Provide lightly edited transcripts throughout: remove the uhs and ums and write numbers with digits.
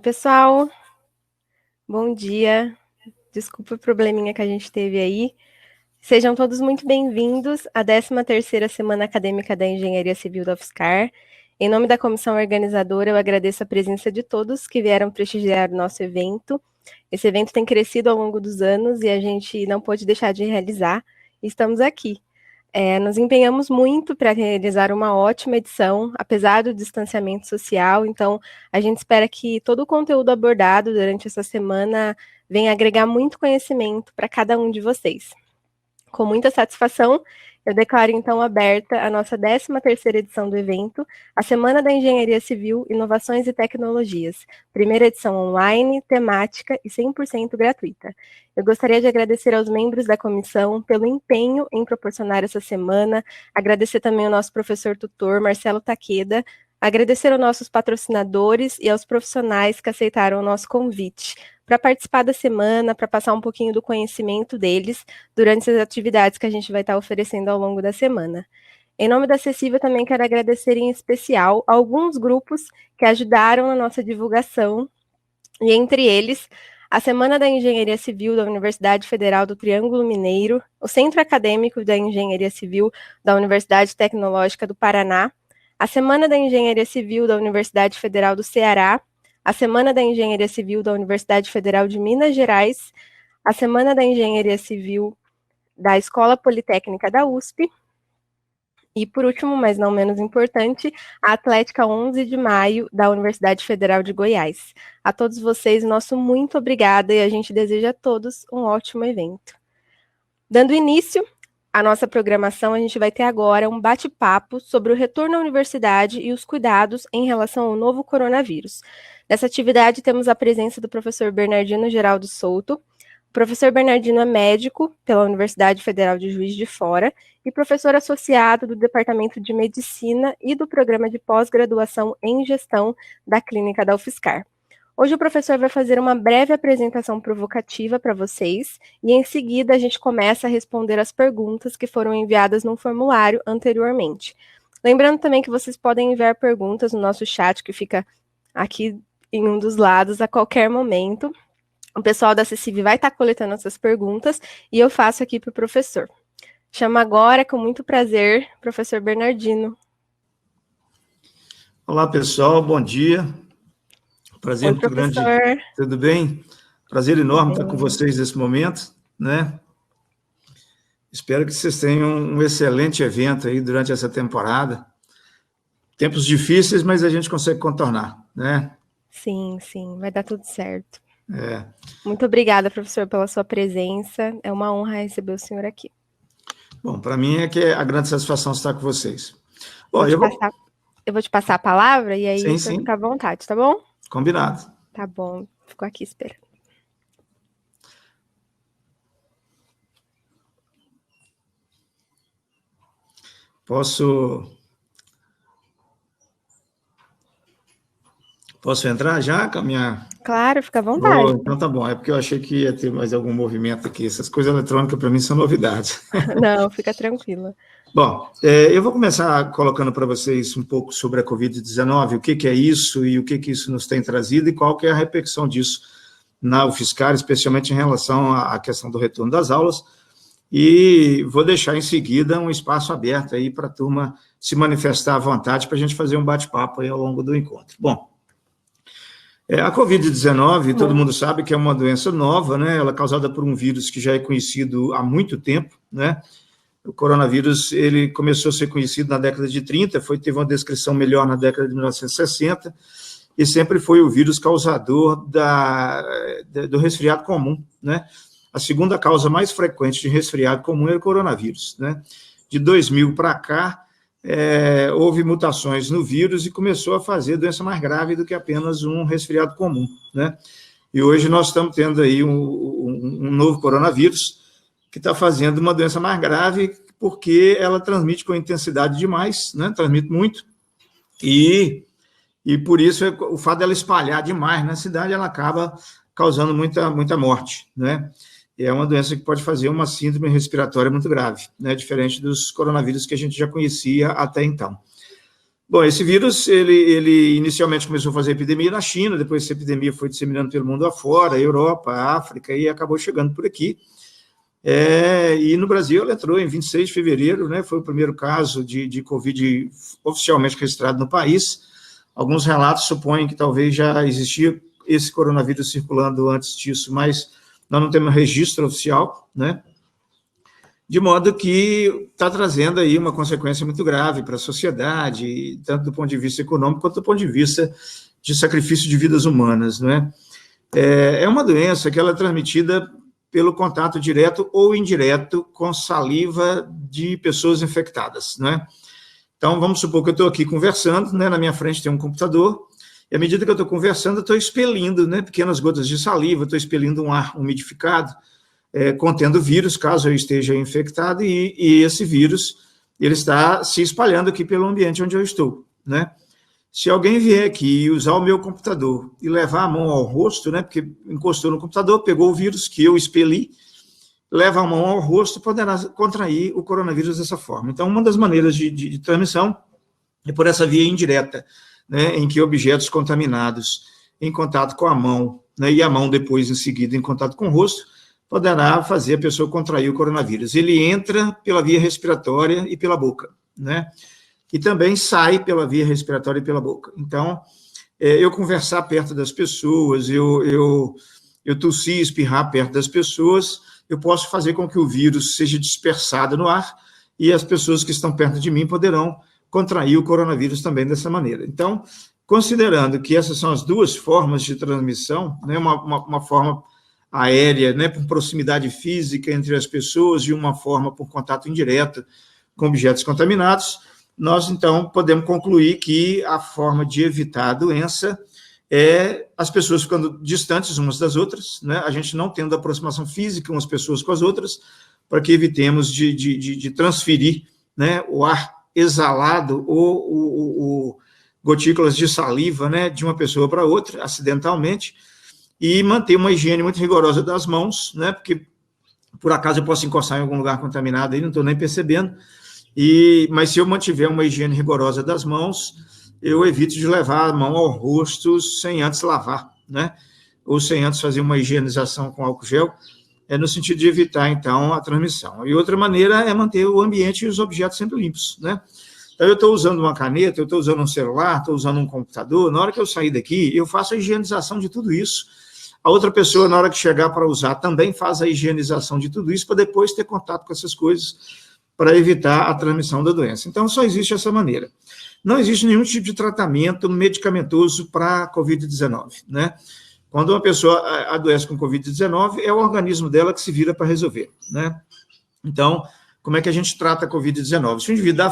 Pessoal, bom dia. Desculpa o probleminha que a gente teve aí. Sejam todos muito bem-vindos à 13ª Semana Acadêmica da Engenharia Civil da UFSCar. Em nome da comissão organizadora, eu agradeço a presença de todos que vieram prestigiar o nosso evento. Esse evento tem crescido ao longo dos anos e a gente não pôde deixar de realizar. Estamos aqui. Nos empenhamos muito para realizar uma ótima edição, apesar do distanciamento social, então a gente espera que todo o conteúdo abordado durante essa semana venha agregar muito conhecimento para cada um de vocês. Com muita satisfação, eu declaro então aberta a nossa 13ª edição do evento, a Semana da Engenharia Civil, Inovações e Tecnologias, primeira edição online, temática e 100% gratuita. Eu gostaria de agradecer aos membros da comissão pelo empenho em proporcionar essa semana, agradecer também ao nosso professor tutor, Marcelo Takeda, agradecer aos nossos patrocinadores e aos profissionais que aceitaram o nosso convite para participar da semana, para passar um pouquinho do conhecimento deles durante as atividades que a gente vai estar oferecendo ao longo da semana. Em nome da Acessível, também quero agradecer em especial a alguns grupos que ajudaram na nossa divulgação, e entre eles, a Semana da Engenharia Civil da Universidade Federal do Triângulo Mineiro, o Centro Acadêmico da Engenharia Civil da Universidade Tecnológica do Paraná, a Semana da Engenharia Civil da Universidade Federal do Ceará, a Semana da Engenharia Civil da Universidade Federal de Minas Gerais, a Semana da Engenharia Civil da Escola Politécnica da USP, e por último, mas não menos importante, a Atlética 11 de Maio da Universidade Federal de Goiás. A todos vocês, nosso muito obrigada e a gente deseja a todos um ótimo evento. Dando início à nossa programação, a gente vai ter agora um bate-papo sobre o retorno à universidade e os cuidados em relação ao novo coronavírus. Nessa atividade, temos a presença do professor Bernardino Geraldo Souto. O professor Bernardino é médico pela Universidade Federal de Juiz de Fora e professor associado do Departamento de Medicina e do Programa de Pós-Graduação em Gestão da Clínica da UFSCar. Hoje o professor vai fazer uma breve apresentação provocativa para vocês e em seguida a gente começa a responder as perguntas que foram enviadas no formulário anteriormente. Lembrando também que vocês podem enviar perguntas no nosso chat que fica aqui em um dos lados a qualquer momento. O pessoal da Acessível vai estar coletando essas perguntas e eu faço aqui para o professor. Chamo agora, com muito prazer, professor Bernardino. Olá, pessoal, bom dia. Prazer Oi, muito professor. grande. Tudo bem? Prazer enorme estar com vocês nesse momento, né? Espero que vocês tenham um excelente evento aí durante essa temporada. Tempos difíceis, mas a gente consegue contornar, né? Sim, vai dar tudo certo. Muito obrigada, professor, pela sua presença. É uma honra receber o senhor aqui. Bom, para mim é que é a grande satisfação estar com vocês. Bom, eu vou te passar a palavra e aí você fica à vontade, tá bom? Combinado. Tá bom, fico aqui esperando. Posso entrar já com a minha... Claro, fica à vontade. Então tá bom, é porque eu achei que ia ter mais algum movimento aqui. Essas coisas eletrônicas para mim são novidades. Não, fica tranquila. Bom, eu vou começar colocando para vocês um pouco sobre a Covid-19, o que é isso e o que isso nos tem trazido e qual que é a repercussão disso na UFSCar, especialmente em relação à questão do retorno das aulas, e vou deixar em seguida um espaço aberto aí para a turma se manifestar à vontade para a gente fazer um bate-papo aí ao longo do encontro. Bom, a Covid-19, todo mundo sabe que é uma doença nova, né? Ela é causada por um vírus que já é conhecido há muito tempo, né? O coronavírus, ele começou a ser conhecido na década de 30, teve uma descrição melhor na década de 1960, e sempre foi o vírus causador do resfriado comum, né? A segunda causa mais frequente de resfriado comum era o coronavírus, né? De 2000 para cá, houve mutações no vírus e começou a fazer doença mais grave do que apenas um resfriado comum, né? E hoje nós estamos tendo aí um novo coronavírus que está fazendo uma doença mais grave porque ela transmite com intensidade demais, né? Transmite muito, e por isso o fato dela espalhar demais na cidade, ela acaba causando muita morte, né? É uma doença que pode fazer uma síndrome respiratória muito grave, né? Diferente dos coronavírus que a gente já conhecia até então. Bom, esse vírus, ele inicialmente começou a fazer epidemia na China, depois essa epidemia foi disseminando pelo mundo afora, Europa, África, e acabou chegando por aqui. E no Brasil ela entrou em 26 de fevereiro, né, foi o primeiro caso de Covid oficialmente registrado no país. Alguns relatos supõem que talvez já existia esse coronavírus circulando antes disso, mas nós não temos registro oficial, né? De modo que está trazendo aí uma consequência muito grave para a sociedade, tanto do ponto de vista econômico quanto do ponto de vista de sacrifício de vidas humanas, não é? É uma doença que ela é transmitida pelo contato direto ou indireto com saliva de pessoas infectadas, não é? Então, vamos supor que eu estou aqui conversando, né? Na minha frente tem um computador, e à medida que eu estou conversando, eu estou expelindo, né, pequenas gotas de saliva, estou expelindo um ar umidificado, contendo vírus, caso eu esteja infectado, e esse vírus ele está se espalhando aqui pelo ambiente onde eu estou, né? Se alguém vier aqui e usar o meu computador e levar a mão ao rosto, né, porque encostou no computador, pegou o vírus que eu expeli, leva a mão ao rosto, poderá contrair o coronavírus dessa forma. Então, uma das maneiras de transmissão é por essa via indireta, né, em que objetos contaminados em contato com a mão, né, e a mão depois, em seguida, em contato com o rosto, poderá fazer a pessoa contrair o coronavírus. Ele entra pela via respiratória e pela boca, né? E também sai pela via respiratória e pela boca. Então, eu conversar perto das pessoas, eu tossir, espirrar perto das pessoas, eu posso fazer com que o vírus seja dispersado no ar e as pessoas que estão perto de mim poderão contrair o coronavírus também dessa maneira. Então, considerando que essas são as duas formas de transmissão, né, uma forma aérea, né, por proximidade física entre as pessoas e uma forma por contato indireto com objetos contaminados, nós, então, podemos concluir que a forma de evitar a doença é as pessoas ficando distantes umas das outras, né, a gente não tendo aproximação física umas pessoas com as outras, para que evitemos de transferir, né, o ar exalado ou gotículas de saliva, né, de uma pessoa para outra, acidentalmente, e manter uma higiene muito rigorosa das mãos, né, porque por acaso eu posso encostar em algum lugar contaminado aí, não estou nem percebendo, mas se eu mantiver uma higiene rigorosa das mãos, eu evito de levar a mão ao rosto sem antes lavar, né, ou sem antes fazer uma higienização com álcool gel, no sentido de evitar, então, a transmissão. E outra maneira é manter o ambiente e os objetos sempre limpos, né. Então, eu estou usando uma caneta, eu estou usando um celular, estou usando um computador, na hora que eu sair daqui, eu faço a higienização de tudo isso. A outra pessoa, na hora que chegar para usar, também faz a higienização de tudo isso para depois ter contato com essas coisas para evitar a transmissão da doença. Então, só existe essa maneira. Não existe nenhum tipo de tratamento medicamentoso para a Covid-19, né? Quando uma pessoa adoece com Covid-19, é o organismo dela que se vira para resolver, né? Então, como é que a gente trata a Covid-19? Se o indivíduo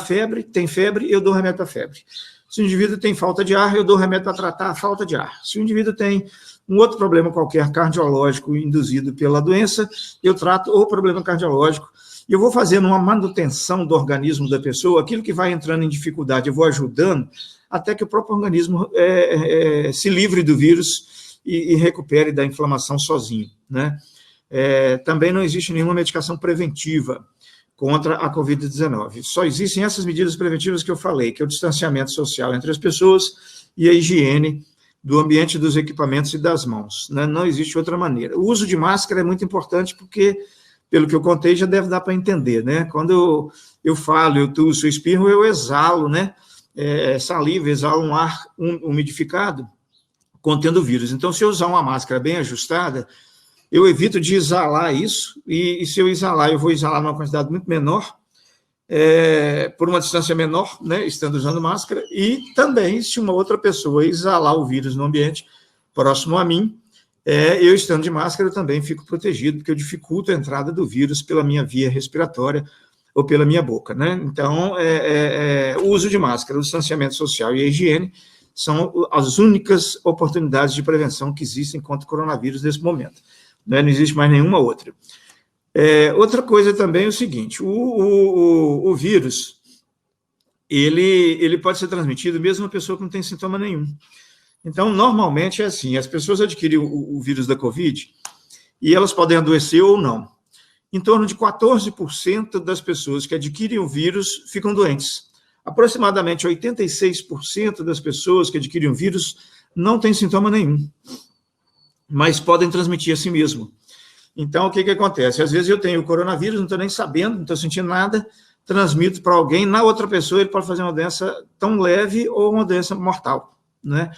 tem febre, eu dou remédio para febre. Se o indivíduo tem falta de ar, eu dou remédio para tratar a falta de ar. Se o indivíduo tem um outro problema qualquer cardiológico induzido pela doença, eu trato o problema cardiológico. E eu vou fazendo uma manutenção do organismo da pessoa, aquilo que vai entrando em dificuldade, eu vou ajudando, até que o próprio organismo se livre do vírus e recupere da inflamação sozinho, né? Também não existe nenhuma medicação preventiva contra a Covid-19. Só existem essas medidas preventivas que eu falei, que é o distanciamento social entre as pessoas e a higiene do ambiente, dos equipamentos e das mãos, né? Não existe outra maneira. O uso de máscara é muito importante porque, pelo que eu contei, já deve dar para entender, né? Quando eu falo, eu tuço, eu espirro, eu exalo, né? Saliva, exalo um ar umidificado contendo vírus. Então, se eu usar uma máscara bem ajustada, eu evito de exalar isso, e se eu exalar, eu vou exalar numa quantidade muito menor, por uma distância menor, né, estando usando máscara, e também, se uma outra pessoa exalar o vírus no ambiente próximo a mim, eu estando de máscara, eu também fico protegido, porque eu dificulto a entrada do vírus pela minha via respiratória ou pela minha boca, né? Então, o uso de máscara, o distanciamento social e a higiene são as únicas oportunidades de prevenção que existem contra o coronavírus nesse momento. Não existe mais nenhuma outra. Outra coisa também é o seguinte, o vírus, ele pode ser transmitido mesmo uma pessoa que não tem sintoma nenhum. Então, normalmente é assim, as pessoas adquirem o vírus da Covid e elas podem adoecer ou não. Em torno de 14% das pessoas que adquirem o vírus ficam doentes. aproximadamente 86% das pessoas que adquirem o vírus não têm sintoma nenhum, mas podem transmitir a si mesmo. Então, o que acontece? Às vezes eu tenho o coronavírus, não estou nem sabendo, não estou sentindo nada, transmito para alguém, na outra pessoa ele pode fazer uma doença tão leve ou uma doença mortal, né?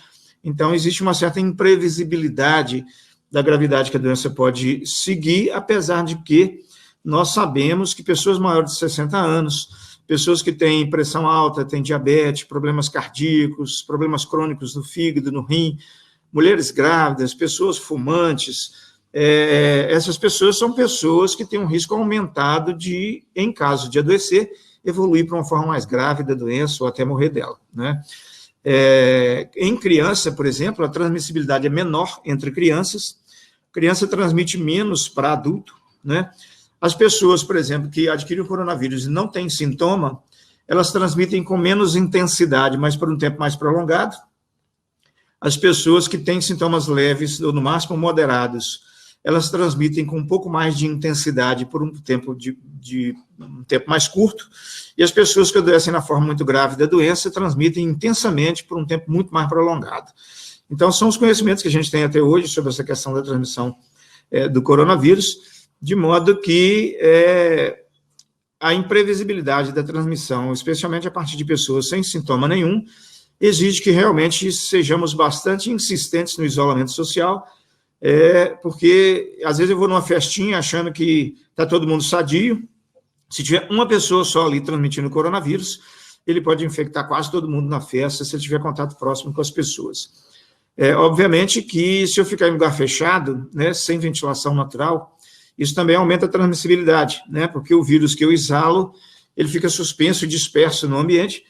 Então, existe uma certa imprevisibilidade da gravidade que a doença pode seguir, apesar de que nós sabemos que pessoas maiores de 60 anos, pessoas que têm pressão alta, têm diabetes, problemas cardíacos, problemas crônicos do fígado, no rim, mulheres grávidas, pessoas fumantes, essas pessoas são pessoas que têm um risco aumentado de, em caso de adoecer, evoluir para uma forma mais grave da doença ou até morrer dela, né? Em criança, por exemplo, a transmissibilidade é menor entre crianças, criança transmite menos para adulto, né? As pessoas, por exemplo, que adquirem o coronavírus e não têm sintoma, elas transmitem com menos intensidade, mas por um tempo mais prolongado. As pessoas que têm sintomas leves, ou no máximo moderados, elas transmitem com um pouco mais de intensidade por um tempo um tempo mais curto, e as pessoas que adoecem na forma muito grave da doença transmitem intensamente por um tempo muito mais prolongado. Então, são os conhecimentos que a gente tem até hoje sobre essa questão da transmissão do coronavírus, de modo que a imprevisibilidade da transmissão, especialmente a partir de pessoas sem sintoma nenhum, exige que realmente sejamos bastante insistentes no isolamento social, porque às vezes eu vou numa festinha achando que está todo mundo sadio, se tiver uma pessoa só ali transmitindo o coronavírus, ele pode infectar quase todo mundo na festa, se ele tiver contato próximo com as pessoas. Obviamente que se eu ficar em lugar fechado, né, sem ventilação natural, isso também aumenta a transmissibilidade, né, porque o vírus que eu exalo, ele fica suspenso e disperso no ambiente,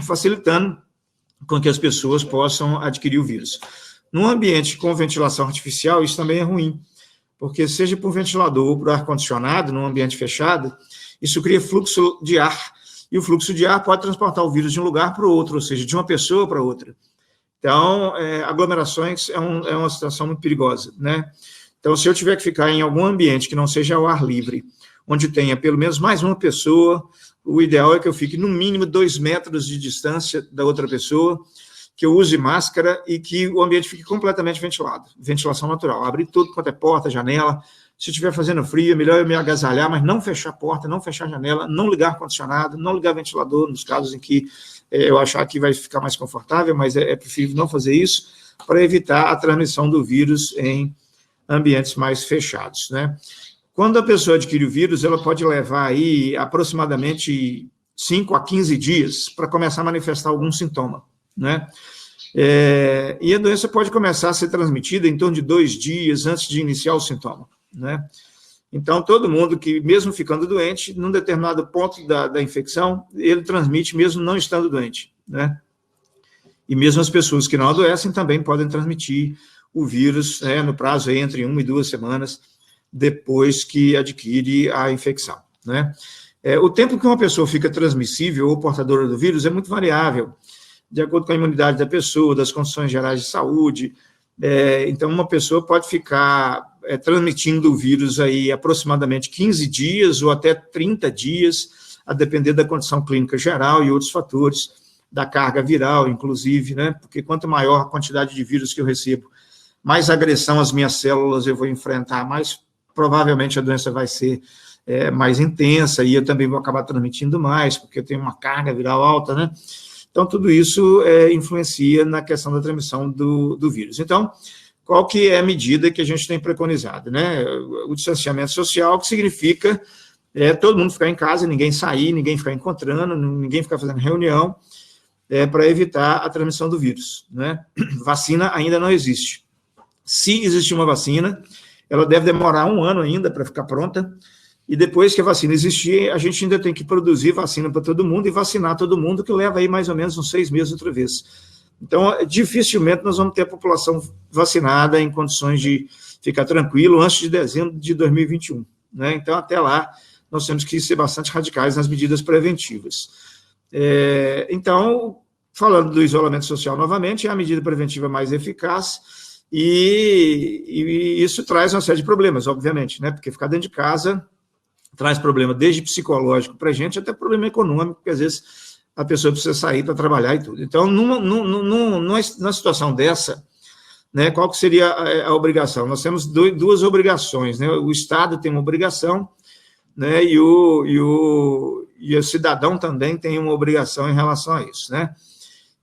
facilitando com que as pessoas possam adquirir o vírus. Num ambiente com ventilação artificial, isso também é ruim, porque seja por ventilador ou por ar-condicionado, num ambiente fechado, isso cria fluxo de ar, e o fluxo de ar pode transportar o vírus de um lugar para o outro, ou seja, de uma pessoa para outra. Então, aglomerações é uma situação muito perigosa, né? Então, se eu tiver que ficar em algum ambiente que não seja ao ar livre, onde tenha pelo menos mais uma pessoa, o ideal é que eu fique no mínimo 2 metros de distância da outra pessoa, que eu use máscara e que o ambiente fique completamente ventilado, ventilação natural, abrir tudo quanto é porta, janela. Se estiver fazendo frio, é melhor eu me agasalhar, mas não fechar a porta, não fechar a janela, não ligar ar-condicionado, não ligar ventilador, nos casos em que eu achar que vai ficar mais confortável, mas é preferível não fazer isso, para evitar a transmissão do vírus em ambientes mais fechados, né? Quando a pessoa adquire o vírus, ela pode levar aí aproximadamente 5 a 15 dias para começar a manifestar algum sintoma, né? E a doença pode começar a ser transmitida em torno de 2 dias antes de iniciar o sintoma, né? Então, todo mundo que, mesmo ficando doente, num determinado ponto da infecção, ele transmite mesmo não estando doente, né? E mesmo as pessoas que não adoecem também podem transmitir o vírus, no prazo entre 1 e 2 semanas depois que adquire a infecção, né? O tempo que uma pessoa fica transmissível ou portadora do vírus é muito variável, de acordo com a imunidade da pessoa, das condições gerais de saúde. Então, uma pessoa pode ficar transmitindo o vírus aí aproximadamente 15 dias ou até 30 dias, a depender da condição clínica geral e outros fatores, da carga viral, inclusive, né? Porque quanto maior a quantidade de vírus que eu recebo, mais agressão às minhas células eu vou enfrentar, mais provavelmente a doença vai ser mais intensa e eu também vou acabar transmitindo mais, porque eu tenho uma carga viral alta, né? Então, tudo isso influencia na questão da transmissão do vírus. Então, qual que é a medida que a gente tem preconizado, né? O distanciamento social, que significa todo mundo ficar em casa, ninguém sair, ninguém ficar encontrando, ninguém ficar fazendo reunião, para evitar a transmissão do vírus, né? Vacina ainda não existe. Se existir uma vacina, ela deve demorar 1 ano ainda para ficar pronta, e depois que a vacina existir, a gente ainda tem que produzir vacina para todo mundo e vacinar todo mundo, que leva aí mais ou menos uns 6 meses outra vez. Então, dificilmente nós vamos ter a população vacinada em condições de ficar tranquilo antes de dezembro de 2021, né? Então, até lá, nós temos que ser bastante radicais nas medidas preventivas. Então, falando do isolamento social novamente, é a medida preventiva mais eficaz, e isso traz uma série de problemas, obviamente, né? Porque ficar dentro de casa traz problema desde psicológico para a gente, até problema econômico, porque às vezes a pessoa precisa sair para trabalhar e tudo. Então, numa situação dessa, né, qual que seria a obrigação? Nós temos duas obrigações, né? O Estado tem uma obrigação, né, e o cidadão também tem uma obrigação em relação a isso, né?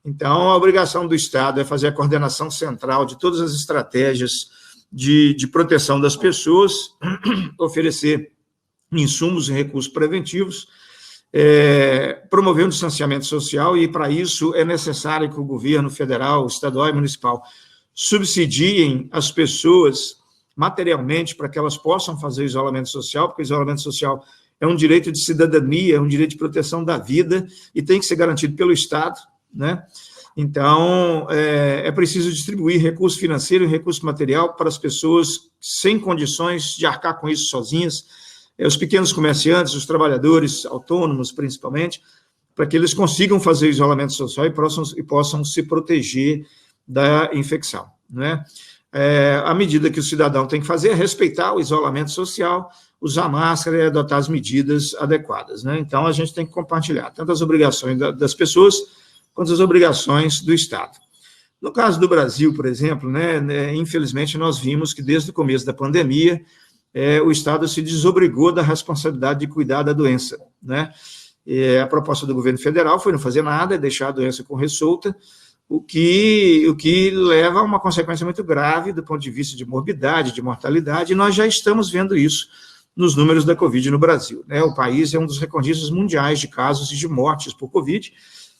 Então, a obrigação do Estado é fazer a coordenação central de todas as estratégias de proteção das pessoas, oferecer insumos e recursos preventivos, promover um distanciamento social, e para isso é necessário que o governo federal, estadual e municipal subsidiem as pessoas materialmente para que elas possam fazer isolamento social, porque o isolamento social é um direito de cidadania, é um direito de proteção da vida e tem que ser garantido pelo Estado, né? Então, é preciso distribuir recurso financeiro e recurso material para as pessoas sem condições de arcar com isso sozinhas, os pequenos comerciantes, os trabalhadores autônomos, principalmente, para que eles consigam fazer o isolamento social e possam se proteger da infecção, né? A medida que o cidadão tem que fazer é respeitar o isolamento social, usar máscara e adotar as medidas adequadas, né? Então, a gente tem que compartilhar tanto as obrigações das pessoas quanto as obrigações do Estado. No caso do Brasil, por exemplo, né, infelizmente, nós vimos que desde o começo da pandemia, o Estado se desobrigou da responsabilidade de cuidar da doença, né? A proposta do governo federal foi não fazer nada, deixar a doença correr solta, o que leva a uma consequência muito grave do ponto de vista de morbidade, de mortalidade, e nós já estamos vendo isso nos números da Covid no Brasil, né? O país é um dos recordistas mundiais de casos e de mortes por Covid,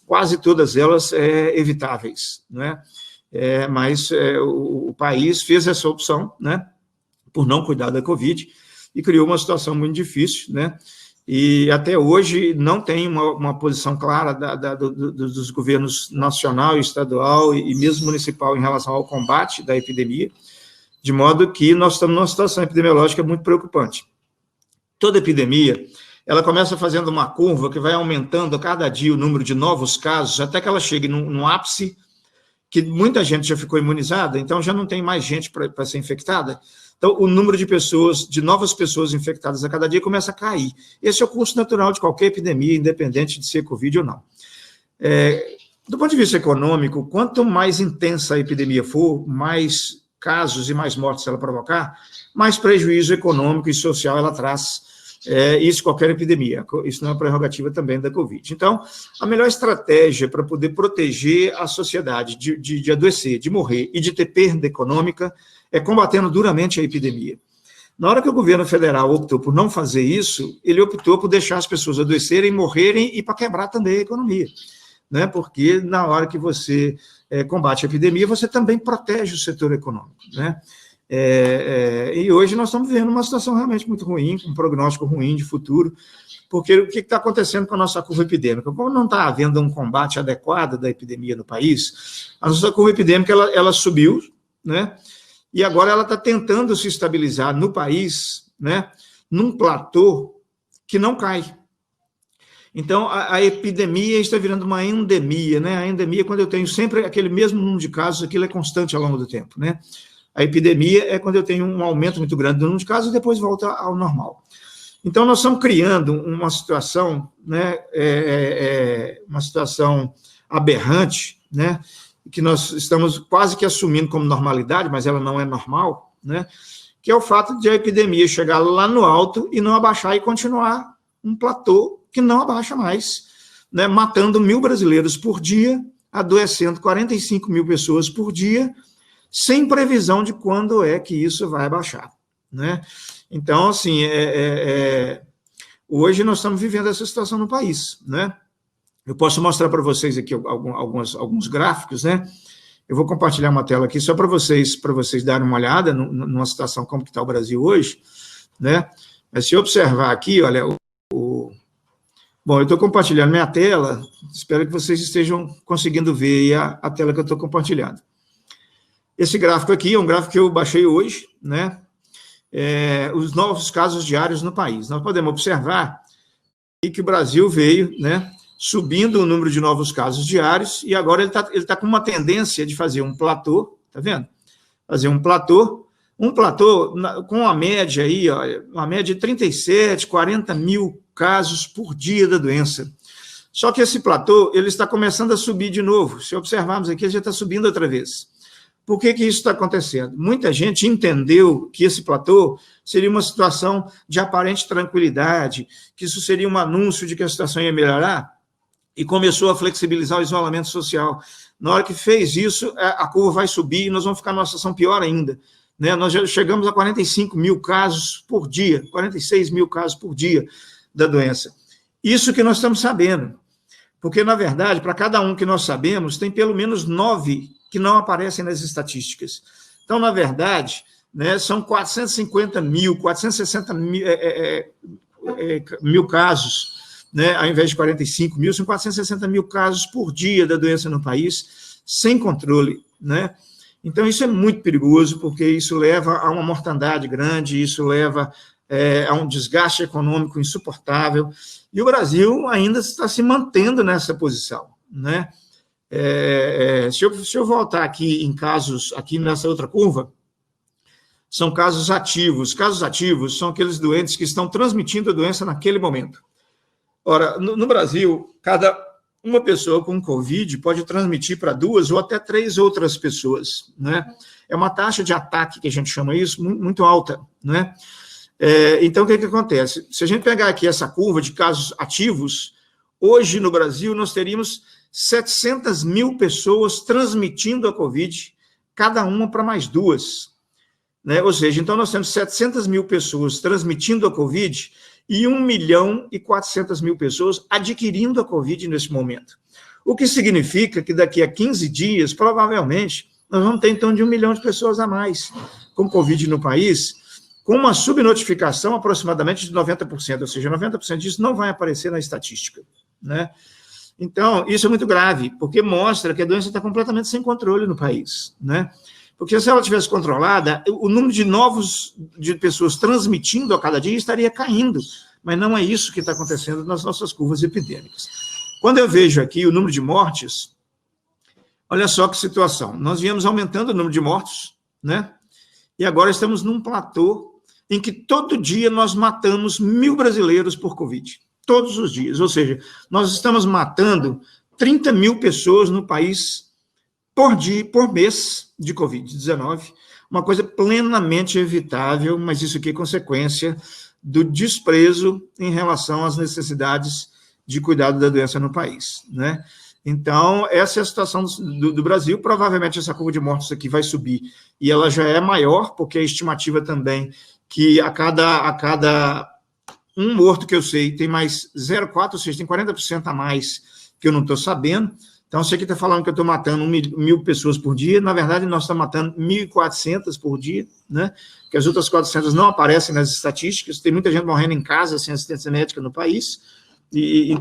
quase todas elas evitáveis, né? Mas o país fez essa opção, né, por não cuidar da Covid, e criou uma situação muito difícil, né? E até hoje não tem uma posição clara dos governos nacional, estadual e mesmo municipal em relação ao combate da epidemia, de modo que nós estamos numa situação epidemiológica muito preocupante. Toda epidemia, ela começa fazendo uma curva que vai aumentando a cada dia o número de novos casos, até que ela chegue num ápice que muita gente já ficou imunizada, então já não tem mais gente para ser infectada. Então, o número de novas pessoas infectadas a cada dia começa a cair. Esse é o curso natural de qualquer epidemia, independente de ser Covid ou não. Do ponto de vista econômico, quanto mais intensa a epidemia for, mais casos e mais mortes ela provocar, mais prejuízo econômico e social ela traz. Isso qualquer epidemia, isso não é prerrogativa também da Covid. Então, a melhor estratégia para poder proteger a sociedade de adoecer, de morrer e de ter perda econômica é combatendo duramente a epidemia. Na hora que o governo federal optou por não fazer isso, ele optou por deixar as pessoas adoecerem, morrerem e para quebrar também a economia, né? Porque na hora que você combate a epidemia, você também protege o setor econômico, né? E hoje nós estamos vivendo uma situação realmente muito ruim, com um prognóstico ruim de futuro, porque o que está acontecendo com a nossa curva epidêmica? Como não está havendo um combate adequado da epidemia no país, a nossa curva epidêmica ela subiu, né? E agora ela está tentando se estabilizar no país, né, num platô que não cai. Então, a epidemia está virando uma endemia, né? A endemia, quando eu tenho sempre aquele mesmo número de casos, aquilo é constante ao longo do tempo, né? A epidemia é quando eu tenho um aumento muito grande do número de casos e depois volta ao normal. Então, nós estamos criando uma situação, né, uma situação aberrante, né, que nós estamos quase que assumindo como normalidade, mas ela não é normal, né, que é o fato de a epidemia chegar lá no alto e não abaixar e continuar um platô que não abaixa mais, né, matando 1.000 brasileiros por dia, adoecendo 45 mil pessoas por dia, sem previsão de quando é que isso vai abaixar, né? Então, assim, hoje nós estamos vivendo essa situação no país, né? Eu posso mostrar para vocês aqui alguns gráficos, né? Eu vou compartilhar uma tela aqui só para vocês darem uma olhada numa situação como que está o Brasil hoje, né? Mas se observar aqui, olha, bom, eu estou compartilhando minha tela, espero que vocês estejam conseguindo ver aí a tela que eu estou compartilhando. Esse gráfico aqui é um gráfico que eu baixei hoje, né? Os novos casos diários no país. Nós podemos observar que o Brasil veio, né, subindo o número de novos casos diários, e agora ele tá com uma tendência de fazer um platô, tá vendo? Fazer um platô com uma média aí, ó, uma média de 37, 40 mil casos por dia da doença. Só que esse platô, ele está começando a subir de novo. Se observarmos aqui, ele já está subindo outra vez. Por que isso está acontecendo? Muita gente entendeu que esse platô seria uma situação de aparente tranquilidade, que isso seria um anúncio de que a situação ia melhorar, e começou a flexibilizar o isolamento social. Na hora que fez isso, a curva vai subir e nós vamos ficar numa situação pior ainda. Né? Nós já chegamos a 45 mil casos por dia, 46 mil casos por dia da doença. Isso que nós estamos sabendo. Porque, na verdade, para cada um que nós sabemos, tem pelo menos 9 que não aparecem nas estatísticas. Então, na verdade, né, são 450 mil, 460 mil casos, né, ao invés de 45 mil, são 460 mil casos por dia da doença no país, sem controle, né? Então, isso é muito perigoso, porque isso leva a uma mortandade grande, isso leva a um desgaste econômico insuportável, e o Brasil ainda está se mantendo nessa posição, né? Se eu voltar aqui em casos, aqui nessa outra curva, são casos ativos. Casos ativos são aqueles doentes que estão transmitindo a doença naquele momento. Ora, no Brasil, cada uma pessoa com Covid pode transmitir para 2 ou até 3 outras pessoas, né? É uma taxa de ataque, que a gente chama isso, muito alta, né? Então, o que acontece? Se a gente pegar aqui essa curva de casos ativos, hoje no Brasil nós teríamos 700 mil pessoas transmitindo a Covid, cada uma para mais 2. Né? Ou seja, então nós temos 700 mil pessoas transmitindo a Covid e 1.400.000 pessoas adquirindo a Covid nesse momento. O que significa que daqui a 15 dias, provavelmente, nós vamos ter, então, de 1 milhão de pessoas a mais com Covid no país, com uma subnotificação aproximadamente de 90%, ou seja, 90% disso não vai aparecer na estatística, né? Então, isso é muito grave, porque mostra que a doença está completamente sem controle no país, né? Porque se ela tivesse controlada, o número de pessoas transmitindo a cada dia estaria caindo, mas não é isso que está acontecendo nas nossas curvas epidêmicas. Quando eu vejo aqui o número de mortes, olha só que situação. Nós viemos aumentando o número de mortos, né? E agora estamos num platô em que todo dia nós matamos 1.000 brasileiros por Covid. Todos os dias. Ou seja, nós estamos matando 30 mil pessoas no país por dia, por mês de Covid-19. Uma coisa plenamente evitável, mas isso aqui é consequência do desprezo em relação às necessidades de cuidado da doença no país, né? Então, essa é a situação do Brasil. Provavelmente essa curva de mortos aqui vai subir, e ela já é maior, porque a estimativa também que a cada um morto que eu sei tem mais 0,4, ou seja, tem 40% a mais que eu não estou sabendo. Então, você aqui está falando que eu estou matando 1.000 pessoas por dia, na verdade, nós estamos matando 1.400 por dia, né? Que as outras 400 não aparecem nas estatísticas, tem muita gente morrendo em casa sem assistência médica no país, e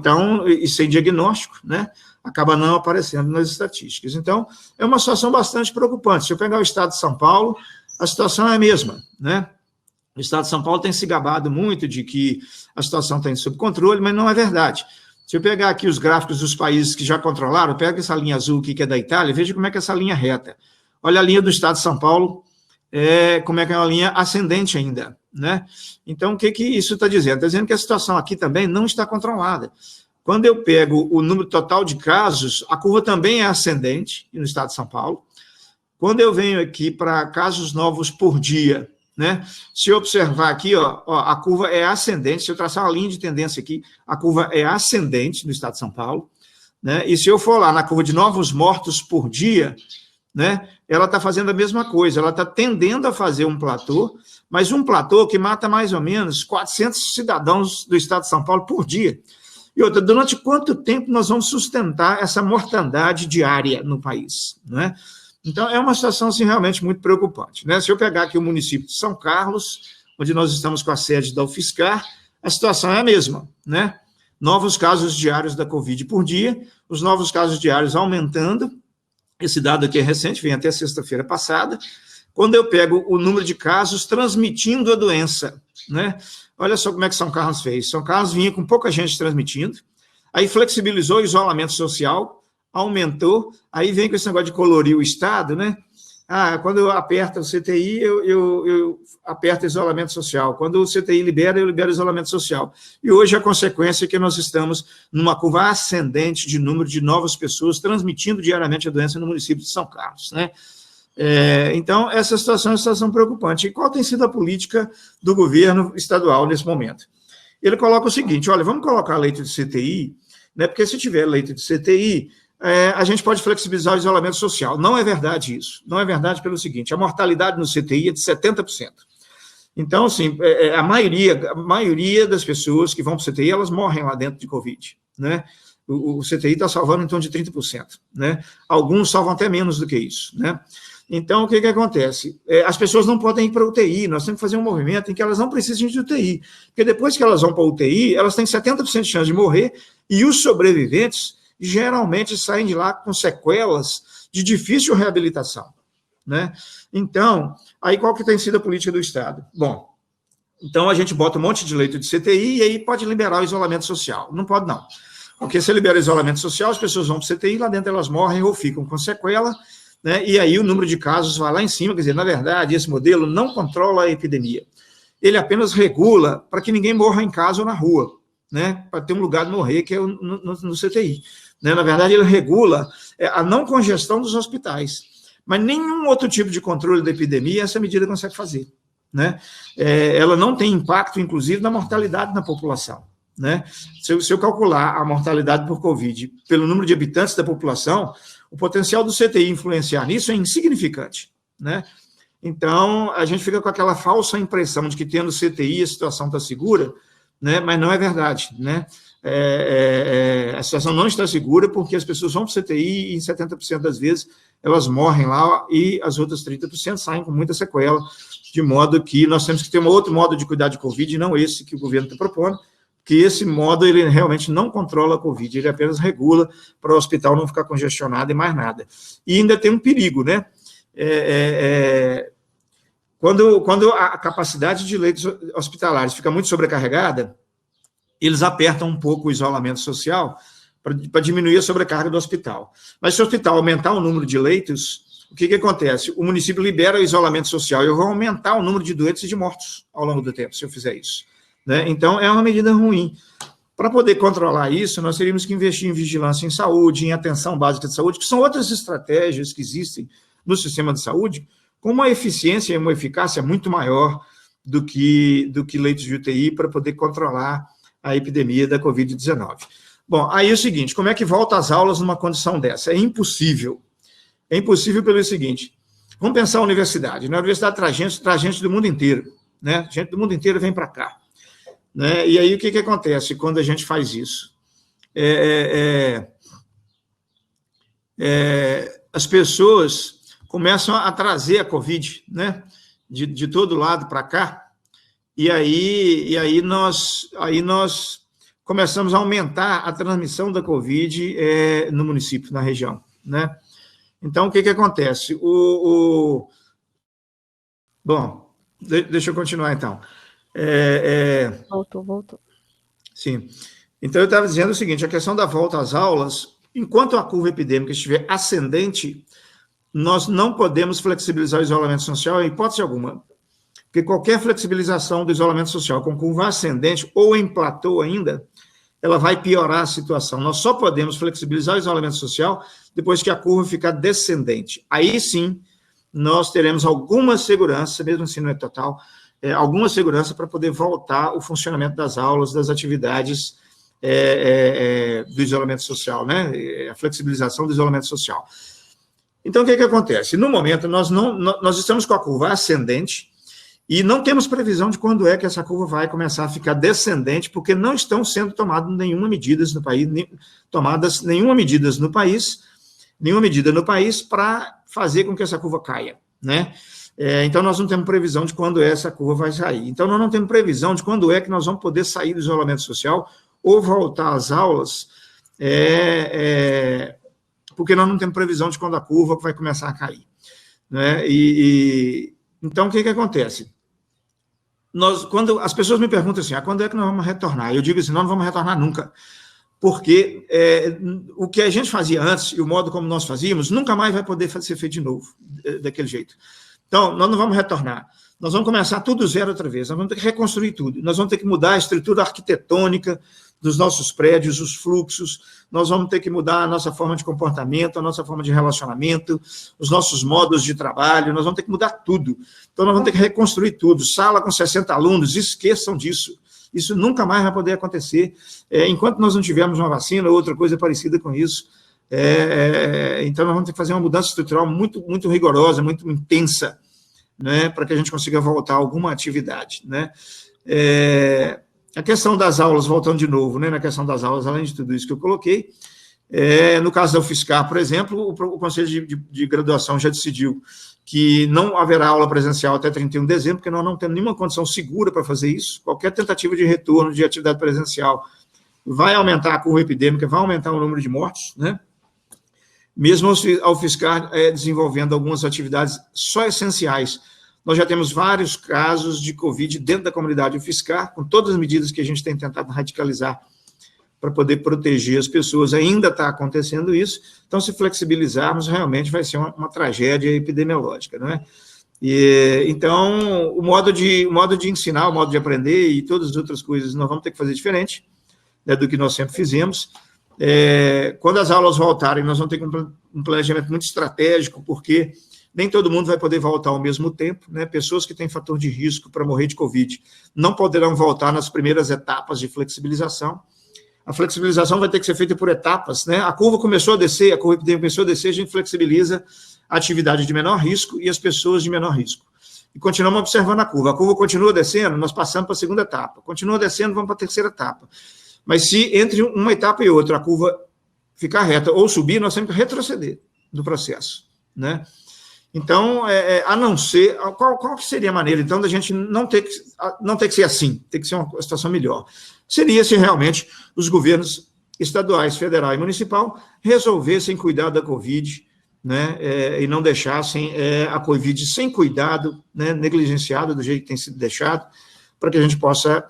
sem diagnóstico, né? Acaba não aparecendo nas estatísticas. Então, é uma situação bastante preocupante. Se eu pegar o estado de São Paulo, a situação é a mesma, né? O estado de São Paulo tem se gabado muito de que a situação está sob controle, mas não é verdade. Se eu pegar aqui os gráficos dos países que já controlaram, pega essa linha azul aqui, que é da Itália, veja como é que é essa linha reta. Olha a linha do estado de São Paulo, como é que é uma linha ascendente ainda, né? Então, o que isso está dizendo? Está dizendo que a situação aqui também não está controlada. Quando eu pego o número total de casos, a curva também é ascendente no estado de São Paulo. Quando eu venho aqui para casos novos por dia, né? Se eu observar aqui, a curva é ascendente. Se eu traçar uma linha de tendência aqui, a curva é ascendente no estado de São Paulo, né? E se eu for lá na curva de novos mortos por dia, né, ela está fazendo a mesma coisa, ela está tendendo a fazer um platô, mas um platô que mata mais ou menos 400 cidadãos do estado de São Paulo por dia. E outra, durante quanto tempo nós vamos sustentar essa mortandade diária no país, né? Então, é uma situação, assim, realmente muito preocupante, né? Se eu pegar aqui o município de São Carlos, onde nós estamos com a sede da UFSCar, a situação é a mesma, né? Novos casos diários da Covid por dia, os novos casos diários aumentando. Esse dado aqui é recente, vem até sexta-feira passada. Quando eu pego o número de casos transmitindo a doença, né? Olha só como é que São Carlos fez. São Carlos vinha com pouca gente transmitindo, aí flexibilizou o isolamento social, aumentou, aí vem com esse negócio de colorir o estado, né? quando aperta o CTI, eu aperto isolamento social. Quando o CTI libera, eu libero isolamento social. E hoje a consequência é que nós estamos numa curva ascendente de número de novas pessoas transmitindo diariamente a doença no município de São Carlos, né? Então, essa situação é uma situação preocupante. E qual tem sido a política do governo estadual nesse momento? Ele coloca o seguinte, olha, vamos colocar leito de CTI, né, porque se tiver leito de CTI, a gente pode flexibilizar o isolamento social. Não é verdade isso. Não é verdade pelo seguinte, a mortalidade no CTI é de 70%. Então, assim, a maioria das pessoas que vão para o CTI, elas morrem lá dentro de Covid, né? O CTI está salvando em torno de 30%, né? Alguns salvam até menos do que isso, né? Então, o que acontece? As pessoas não podem ir para a UTI, nós temos que fazer um movimento em que elas não precisem de UTI, porque depois que elas vão para a UTI, elas têm 70% de chance de morrer, e os sobreviventes geralmente saem de lá com sequelas de difícil reabilitação, né? Então, aí qual que tem sido a política do Estado? Bom, então a gente bota um monte de leito de CTI e aí pode liberar o isolamento social. Não pode, não. Porque se libera o isolamento social, as pessoas vão para o CTI, lá dentro elas morrem ou ficam com sequela, né? E aí o número de casos vai lá em cima, quer dizer, na verdade, esse modelo não controla a epidemia. Ele apenas regula para que ninguém morra em casa ou na rua, né? Para ter um lugar de morrer, que é no CTI. Né? Na verdade, ele regula a não congestão dos hospitais. Mas nenhum outro tipo de controle da epidemia essa medida consegue fazer, né? Ela não tem impacto, inclusive, na mortalidade na população, né? Se eu calcular a mortalidade por Covid pelo número de habitantes da população, o potencial do CTI influenciar nisso é insignificante, né? Então, a gente fica com aquela falsa impressão de que tendo CTI a situação está segura, né? Mas não é verdade, né? A situação não está segura porque as pessoas vão para o CTI e em 70% das vezes elas morrem lá e as outras 30% saem com muita sequela, de modo que nós temos que ter um outro modo de cuidar de Covid, não esse que o governo está propondo, que esse modo ele realmente não controla a Covid, ele apenas regula para o hospital não ficar congestionado e mais nada. E ainda tem um perigo, né? Quando a capacidade de leitos hospitalares fica muito sobrecarregada, eles apertam um pouco o isolamento social para diminuir a sobrecarga do hospital. Mas se o hospital aumentar o número de leitos, o que acontece? O município libera o isolamento social e eu vou aumentar o número de doentes e de mortos ao longo do tempo, se eu fizer isso, né? Então, é uma medida ruim. Para poder controlar isso, nós teríamos que investir em vigilância em saúde, em atenção básica de saúde, que são outras estratégias que existem no sistema de saúde, com uma eficiência e uma eficácia muito maior do que leitos de UTI para poder controlar a epidemia da Covid-19. Bom, aí é o seguinte, como é que volta às aulas numa condição dessa? É impossível. É impossível pelo seguinte, vamos pensar a universidade, né? A universidade traz gente do mundo inteiro, né? Gente do mundo inteiro vem para cá, né? E aí o que acontece quando a gente faz isso? As pessoas começam a trazer a Covid, né? De todo lado para cá, e aí nós começamos a aumentar a transmissão da Covid no município, na região, né? Então, o que acontece? Bom, deixa eu continuar, então. Voltou. Sim. Então, eu estava dizendo o seguinte, a questão da volta às aulas, enquanto a curva epidêmica estiver ascendente, nós não podemos flexibilizar o isolamento social em hipótese alguma, porque qualquer flexibilização do isolamento social com curva ascendente ou em platô ainda, ela vai piorar a situação. Nós só podemos flexibilizar o isolamento social depois que a curva ficar descendente. Aí sim, nós teremos alguma segurança, mesmo assim não é total, alguma segurança para poder voltar o funcionamento das aulas, das atividades do isolamento social, né? A flexibilização do isolamento social. Então, o que acontece? No momento, nós estamos com a curva ascendente, e não temos previsão de quando é que essa curva vai começar a ficar descendente, porque não estão sendo tomadas nenhuma medida no país para fazer com que essa curva caia, né? Então, nós não temos previsão de quando essa curva vai sair. Então, nós não temos previsão de quando é que nós vamos poder sair do isolamento social ou voltar às aulas, porque nós não temos previsão de quando a curva vai começar a cair, né? Então, o que acontece? Quando as pessoas me perguntam assim, quando é que nós vamos retornar? Eu digo assim, nós não vamos retornar nunca, porque o que a gente fazia antes e o modo como nós fazíamos nunca mais vai poder ser feito de novo, daquele jeito. Então, nós não vamos retornar. Nós vamos começar tudo zero outra vez. Nós vamos ter que reconstruir tudo. Nós vamos ter que mudar a estrutura arquitetônica dos nossos prédios, os fluxos. Nós vamos ter que mudar a nossa forma de comportamento, a nossa forma de relacionamento, os nossos modos de trabalho. Nós vamos ter que mudar tudo. Então, nós vamos ter que reconstruir tudo. Sala com 60 alunos, esqueçam disso. Isso nunca mais vai poder acontecer. Enquanto nós não tivermos uma vacina ou outra coisa parecida com isso. Então, nós vamos ter que fazer uma mudança estrutural muito, muito rigorosa, muito intensa, né, para que a gente consiga voltar a alguma atividade, né? A questão das aulas, voltando de novo, né, na questão das aulas, além de tudo isso que eu coloquei, no caso da UFSCar, por exemplo, o Conselho de Graduação já decidiu que não haverá aula presencial até 31 de dezembro, porque nós não temos nenhuma condição segura para fazer isso. Qualquer tentativa de retorno de atividade presencial vai aumentar a curva epidêmica, vai aumentar o número de mortos, né? Mesmo a UFSCar desenvolvendo algumas atividades só essenciais. Nós já temos vários casos de Covid dentro da comunidade UFSCar, com todas as medidas que a gente tem tentado radicalizar para poder proteger as pessoas. Ainda está acontecendo isso, então, se flexibilizarmos, realmente vai ser uma tragédia epidemiológica, não é? Então, o modo de ensinar, o modo de aprender e todas as outras coisas, nós vamos ter que fazer diferente, né, do que nós sempre fizemos. Quando as aulas voltarem, nós vamos ter um planejamento muito estratégico, porque nem todo mundo vai poder voltar ao mesmo tempo, né? Pessoas que têm fator de risco para morrer de Covid não poderão voltar nas primeiras etapas de flexibilização. A flexibilização vai ter que ser feita por etapas, né? A curva começou a descer, a curva epidêmica começou a descer, a gente flexibiliza a atividade de menor risco e as pessoas de menor risco. E continuamos observando a curva continua descendo, nós passamos para a segunda etapa. Continua descendo, vamos para a terceira etapa. Mas se entre uma etapa e outra a curva ficar reta ou subir, nós temos que retroceder do processo, né? Então, a não ser... Qual que seria a maneira, então, da gente não ter que ser assim, ter que ser uma situação melhor? Seria se realmente os governos estaduais, federal e municipal resolvessem cuidar da Covid, né, e não deixassem a Covid sem cuidado, né, negligenciada do jeito que tem sido deixado, para que a gente possa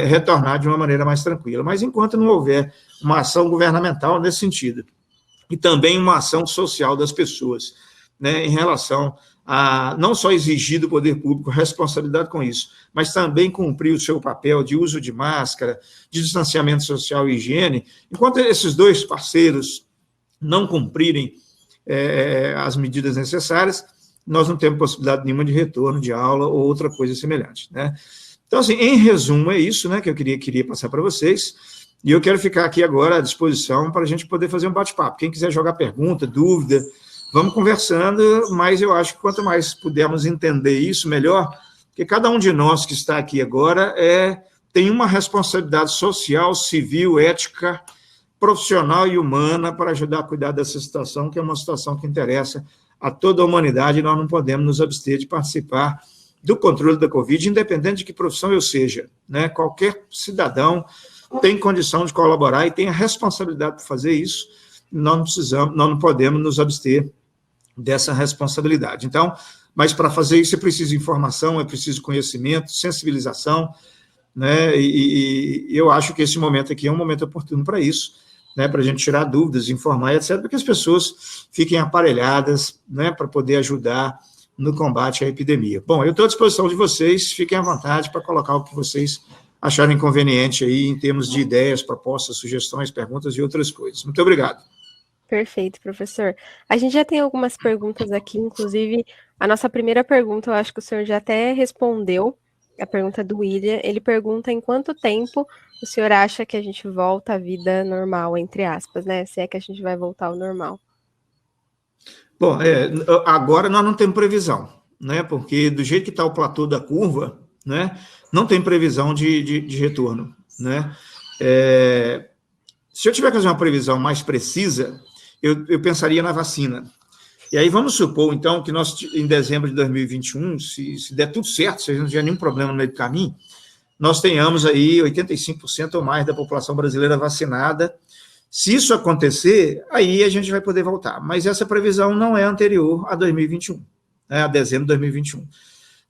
retornar de uma maneira mais tranquila. Mas enquanto não houver uma ação governamental nesse sentido, e também uma ação social das pessoas, né, em relação a não só exigir do poder público responsabilidade com isso, mas também cumprir o seu papel de uso de máscara, de distanciamento social e higiene, enquanto esses dois parceiros não cumprirem as medidas necessárias, nós não temos possibilidade nenhuma de retorno de aula ou outra coisa semelhante, né? Então, assim, em resumo, é isso, né, que eu queria passar para vocês, e eu quero ficar aqui agora à disposição para a gente poder fazer um bate-papo. Quem quiser jogar pergunta, dúvida, vamos conversando, mas eu acho que quanto mais pudermos entender isso, melhor, porque cada um de nós que está aqui agora tem uma responsabilidade social, civil, ética, profissional e humana para ajudar a cuidar dessa situação, que é uma situação que interessa a toda a humanidade, e nós não podemos nos abster de participar do controle da Covid, independente de que profissão eu seja, né? Qualquer cidadão tem condição de colaborar e tem a responsabilidade de fazer isso, nós não podemos nos abster dessa responsabilidade. Então, mas para fazer isso é preciso informação, é preciso conhecimento, sensibilização, né? E eu acho que esse momento aqui é um momento oportuno para isso, né? Para a gente tirar dúvidas, informar, etc., para que as pessoas fiquem aparelhadas, né? Para poder ajudar no combate à epidemia. Bom, eu estou à disposição de vocês, fiquem à vontade para colocar o que vocês acharem conveniente aí em termos de ideias, propostas, sugestões, perguntas e outras coisas. Muito obrigado. Perfeito, professor. A gente já tem algumas perguntas aqui, inclusive a nossa primeira pergunta, eu acho que o senhor já até respondeu, a pergunta do William. Ele pergunta em quanto tempo o senhor acha que a gente volta à vida normal, entre aspas, né? Se é que a gente vai voltar ao normal. Bom, agora nós não temos previsão, né? Porque do jeito que está o platô da curva, né, não tem previsão de retorno, né? Se eu tiver que fazer uma previsão mais precisa, eu pensaria na vacina. E aí vamos supor, então, que nós, em dezembro de 2021, se der tudo certo, se não tiver nenhum problema no meio do caminho, nós tenhamos aí 85% ou mais da população brasileira vacinada. Se isso acontecer, aí a gente vai poder voltar. Mas essa previsão não é anterior a 2021, né, a dezembro de 2021.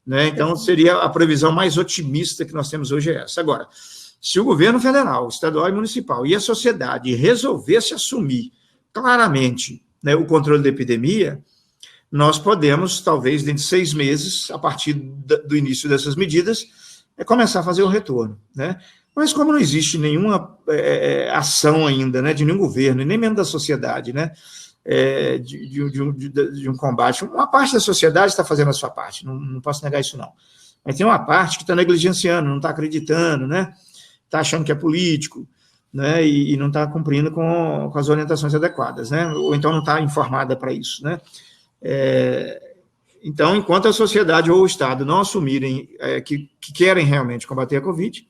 Né? Então, seria a previsão mais otimista que nós temos hoje é essa. Agora, Se o governo federal, estadual e municipal e a sociedade resolvesse assumir claramente, né, o controle da epidemia, nós podemos, talvez, dentro de 6 meses, a partir do início dessas medidas, começar a fazer o retorno, né? Mas como não existe nenhuma ação ainda, né, de nenhum governo, e nem mesmo da sociedade, né, de um combate, uma parte da sociedade está fazendo a sua parte, não posso negar isso não, mas tem uma parte que está negligenciando, não está acreditando, né, está achando que é político, né, e não está cumprindo com as orientações adequadas, né, ou então não está informada para isso, né. Então, enquanto a sociedade ou o Estado não assumirem que querem realmente combater a Covid,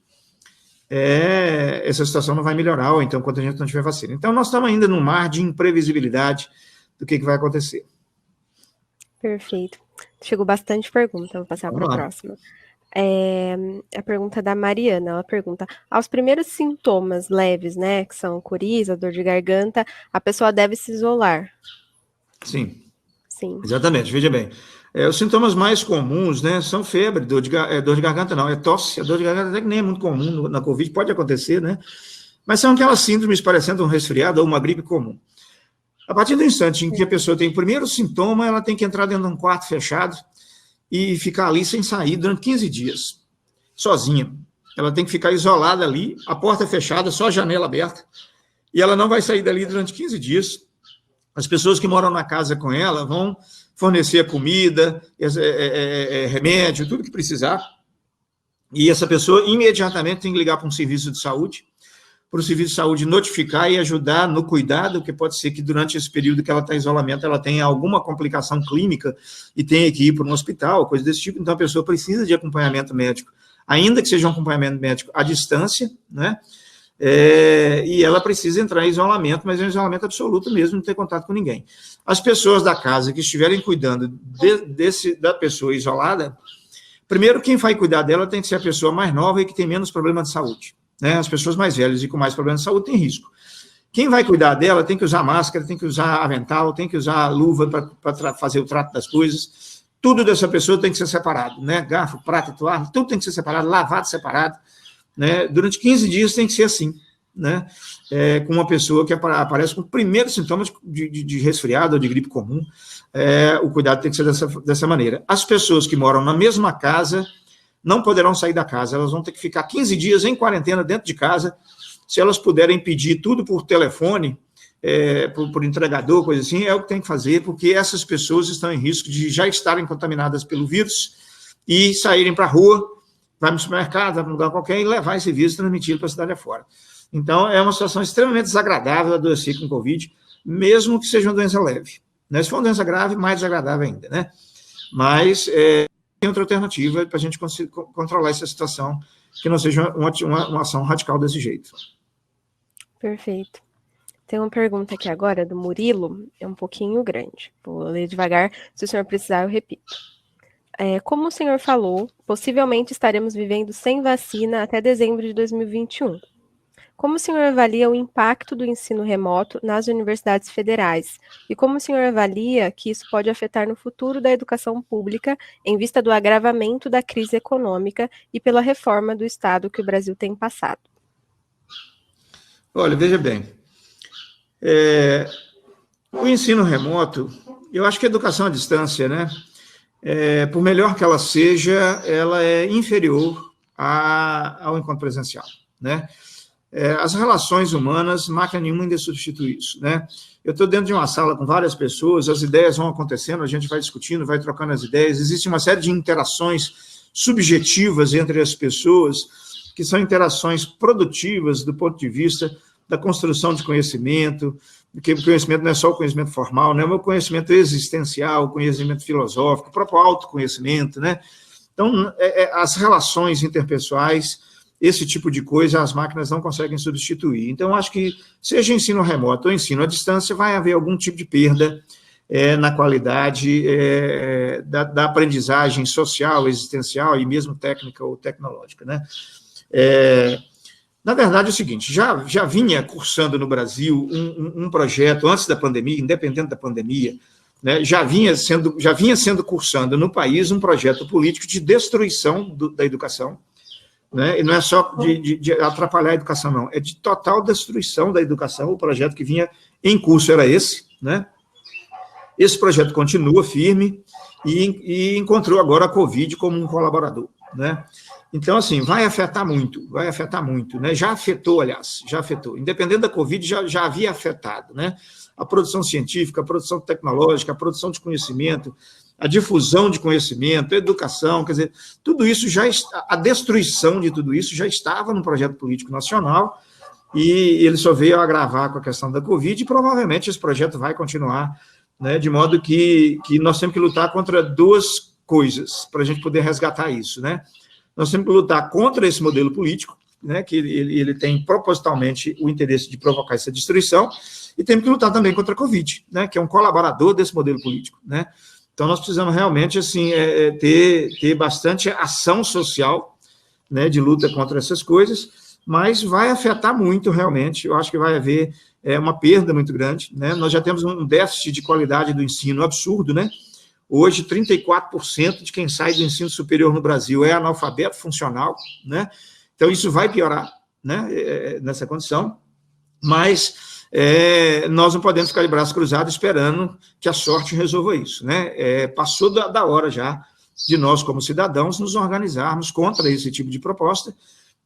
essa situação não vai melhorar, ou então, enquanto a gente não tiver vacina. Então, nós estamos ainda num mar de imprevisibilidade do que vai acontecer. Perfeito. Chegou bastante pergunta, vou passar para a próxima. A pergunta da Mariana, ela pergunta, aos primeiros sintomas leves, né, que são coriza, dor de garganta, a pessoa deve se isolar? Sim. Sim. Exatamente, veja bem. Os sintomas mais comuns, né, são febre, dor de garganta não, é tosse. A dor de garganta até que nem é muito comum na Covid, pode acontecer, né? Mas são aquelas síndromes parecendo um resfriado ou uma gripe comum. A partir do instante em que a pessoa tem o primeiro sintoma, ela tem que entrar dentro de um quarto fechado e ficar ali sem sair durante 15 dias, sozinha. Ela tem que ficar isolada ali, a porta fechada, só a janela aberta, e ela não vai sair dali durante 15 dias. As pessoas que moram na casa com ela vão fornecer comida, remédio, tudo que precisar, e essa pessoa imediatamente tem que ligar para um serviço de saúde, para o serviço de saúde notificar e ajudar no cuidado, porque pode ser que durante esse período que ela está em isolamento, ela tenha alguma complicação clínica e tenha que ir para um hospital, coisa desse tipo, então a pessoa precisa de acompanhamento médico, ainda que seja um acompanhamento médico à distância, né? E ela precisa entrar em isolamento, mas é um isolamento absoluto mesmo, não ter contato com ninguém. As pessoas da casa que estiverem cuidando da pessoa isolada, primeiro, quem vai cuidar dela tem que ser a pessoa mais nova e que tem menos problema de saúde, né? As pessoas mais velhas e com mais problema de saúde têm risco. Quem vai cuidar dela tem que usar máscara, tem que usar avental, tem que usar luva para fazer o trato das coisas. Tudo dessa pessoa tem que ser separado, né? Garfo, prato, toalha, tudo tem que ser separado, lavado separado. Né? Durante 15 dias tem que ser assim, né? Com uma pessoa que aparece com primeiros sintomas de resfriado ou de gripe comum, o cuidado tem que ser dessa maneira. As pessoas que moram na mesma casa não poderão sair da casa, elas vão ter que ficar 15 dias em quarentena dentro de casa. Se elas puderem pedir tudo por telefone, por entregador, coisa assim, é o que tem que fazer, porque essas pessoas estão em risco de já estarem contaminadas pelo vírus e saírem para a rua, vai no supermercado, vai para um lugar qualquer e levar esse vírus e transmitir para a cidade afora. Então, é uma situação extremamente desagradável adoecer com Covid, mesmo que seja uma doença leve. Né? Se for uma doença grave, mais desagradável ainda, né? Mas tem outra alternativa para a gente controlar essa situação, que não seja uma ação radical desse jeito. Perfeito. Tem uma pergunta aqui agora do Murilo, é um pouquinho grande. Vou ler devagar, se o senhor precisar, eu repito. Como o senhor falou, possivelmente estaremos vivendo sem vacina até dezembro de 2021. Como o senhor avalia o impacto do ensino remoto nas universidades federais? E como o senhor avalia que isso pode afetar no futuro da educação pública em vista do agravamento da crise econômica e pela reforma do Estado que o Brasil tem passado? Olha, veja bem, o ensino remoto, eu acho que a educação à distância, né? Por melhor que ela seja, ela é inferior ao encontro presencial, né? As relações humanas, máquina nenhuma ainda substitui isso, né? Eu estou dentro de uma sala com várias pessoas, as ideias vão acontecendo, a gente vai discutindo, vai trocando as ideias, existe uma série de interações subjetivas entre as pessoas, que são interações produtivas do ponto de vista da construção de conhecimento, porque o conhecimento não é só o conhecimento formal, né? O conhecimento existencial, o conhecimento filosófico, o próprio autoconhecimento, né? Então, as relações interpessoais, esse tipo de coisa, as máquinas não conseguem substituir. Então, acho que, seja ensino remoto ou ensino à distância, vai haver algum tipo de perda na qualidade da aprendizagem social, existencial e mesmo técnica ou tecnológica, né? Na verdade, é o seguinte, já vinha cursando no Brasil um projeto, antes da pandemia, independente da pandemia, né, já vinha sendo cursando no país um projeto político de destruição da educação, né? E não é só de atrapalhar a educação, não, é de total destruição da educação. O projeto que vinha em curso era esse, né? Esse projeto continua firme e encontrou agora a Covid como um colaborador, né? Então, assim, vai afetar muito, né? Já afetou, aliás, já afetou. Independente da Covid, já havia afetado, né? A produção científica, a produção tecnológica, a produção de conhecimento, a difusão de conhecimento, a educação, quer dizer, tudo isso a destruição de tudo isso já estava no projeto político nacional e ele só veio agravar com a questão da Covid e provavelmente esse projeto vai continuar, né? De modo que nós temos que lutar contra duas coisas para a gente poder resgatar isso, né? Nós temos que lutar contra esse modelo político, né, que ele tem propositalmente o interesse de provocar essa destruição, e temos que lutar também contra a Covid, né, que é um colaborador desse modelo político, né? Então, nós precisamos realmente, assim, ter bastante ação social, né, de luta contra essas coisas, mas vai afetar muito, realmente. Eu acho que vai haver uma perda muito grande, né? Nós já temos um déficit de qualidade do ensino absurdo, né? Hoje, 34% de quem sai do ensino superior no Brasil é analfabeto funcional, né? Então, isso vai piorar, né, nessa condição, mas nós não podemos ficar de braços cruzados esperando que a sorte resolva isso, né? Passou da hora já de nós, como cidadãos, nos organizarmos contra esse tipo de proposta,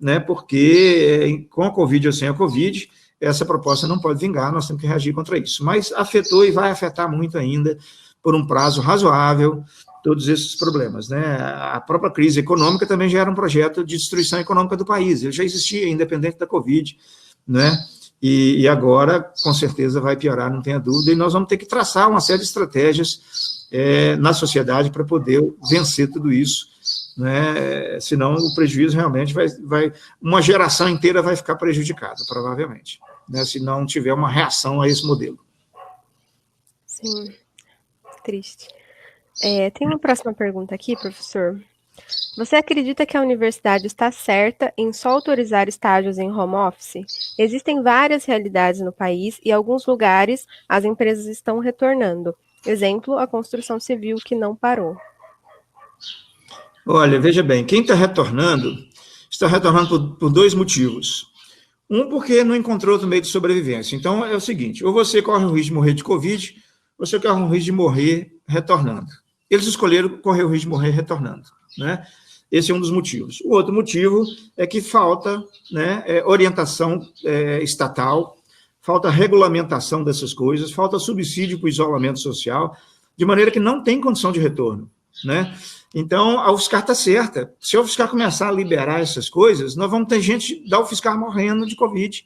né? Porque com a Covid ou sem a Covid, essa proposta não pode vingar, nós temos que reagir contra isso. Mas afetou e vai afetar muito ainda, por um prazo razoável, todos esses problemas, né? A própria crise econômica também já era um projeto de destruição econômica do país, ele já existia, independente da Covid, né? E agora, com certeza, vai piorar, não tenha dúvida, e nós vamos ter que traçar uma série de estratégias na sociedade para poder vencer tudo isso, né? Senão o prejuízo realmente uma geração inteira vai ficar prejudicada, provavelmente, né? Se não tiver uma reação a esse modelo. Sim. Triste. Tem uma próxima pergunta aqui, professor. Você acredita que a universidade está certa em só autorizar estágios em home office? Existem várias realidades no país e, em alguns lugares, as empresas estão retornando. Exemplo, a construção civil, que não parou. Olha, veja bem, quem está retornando por dois motivos. Um, porque não encontrou outro meio de sobrevivência. Então, é o seguinte, ou você corre o risco de morrer de Covid, você corre o risco de morrer retornando. Eles escolheram correr o risco de morrer retornando, né? Esse é um dos motivos. O outro motivo é que falta, né, orientação estatal, falta regulamentação dessas coisas, falta subsídio para o isolamento social, de maneira que não tem condição de retorno, né? Então, a UFSCar está certa. Se a UFSCar começar a liberar essas coisas, nós vamos ter gente da UFSCar morrendo de Covid,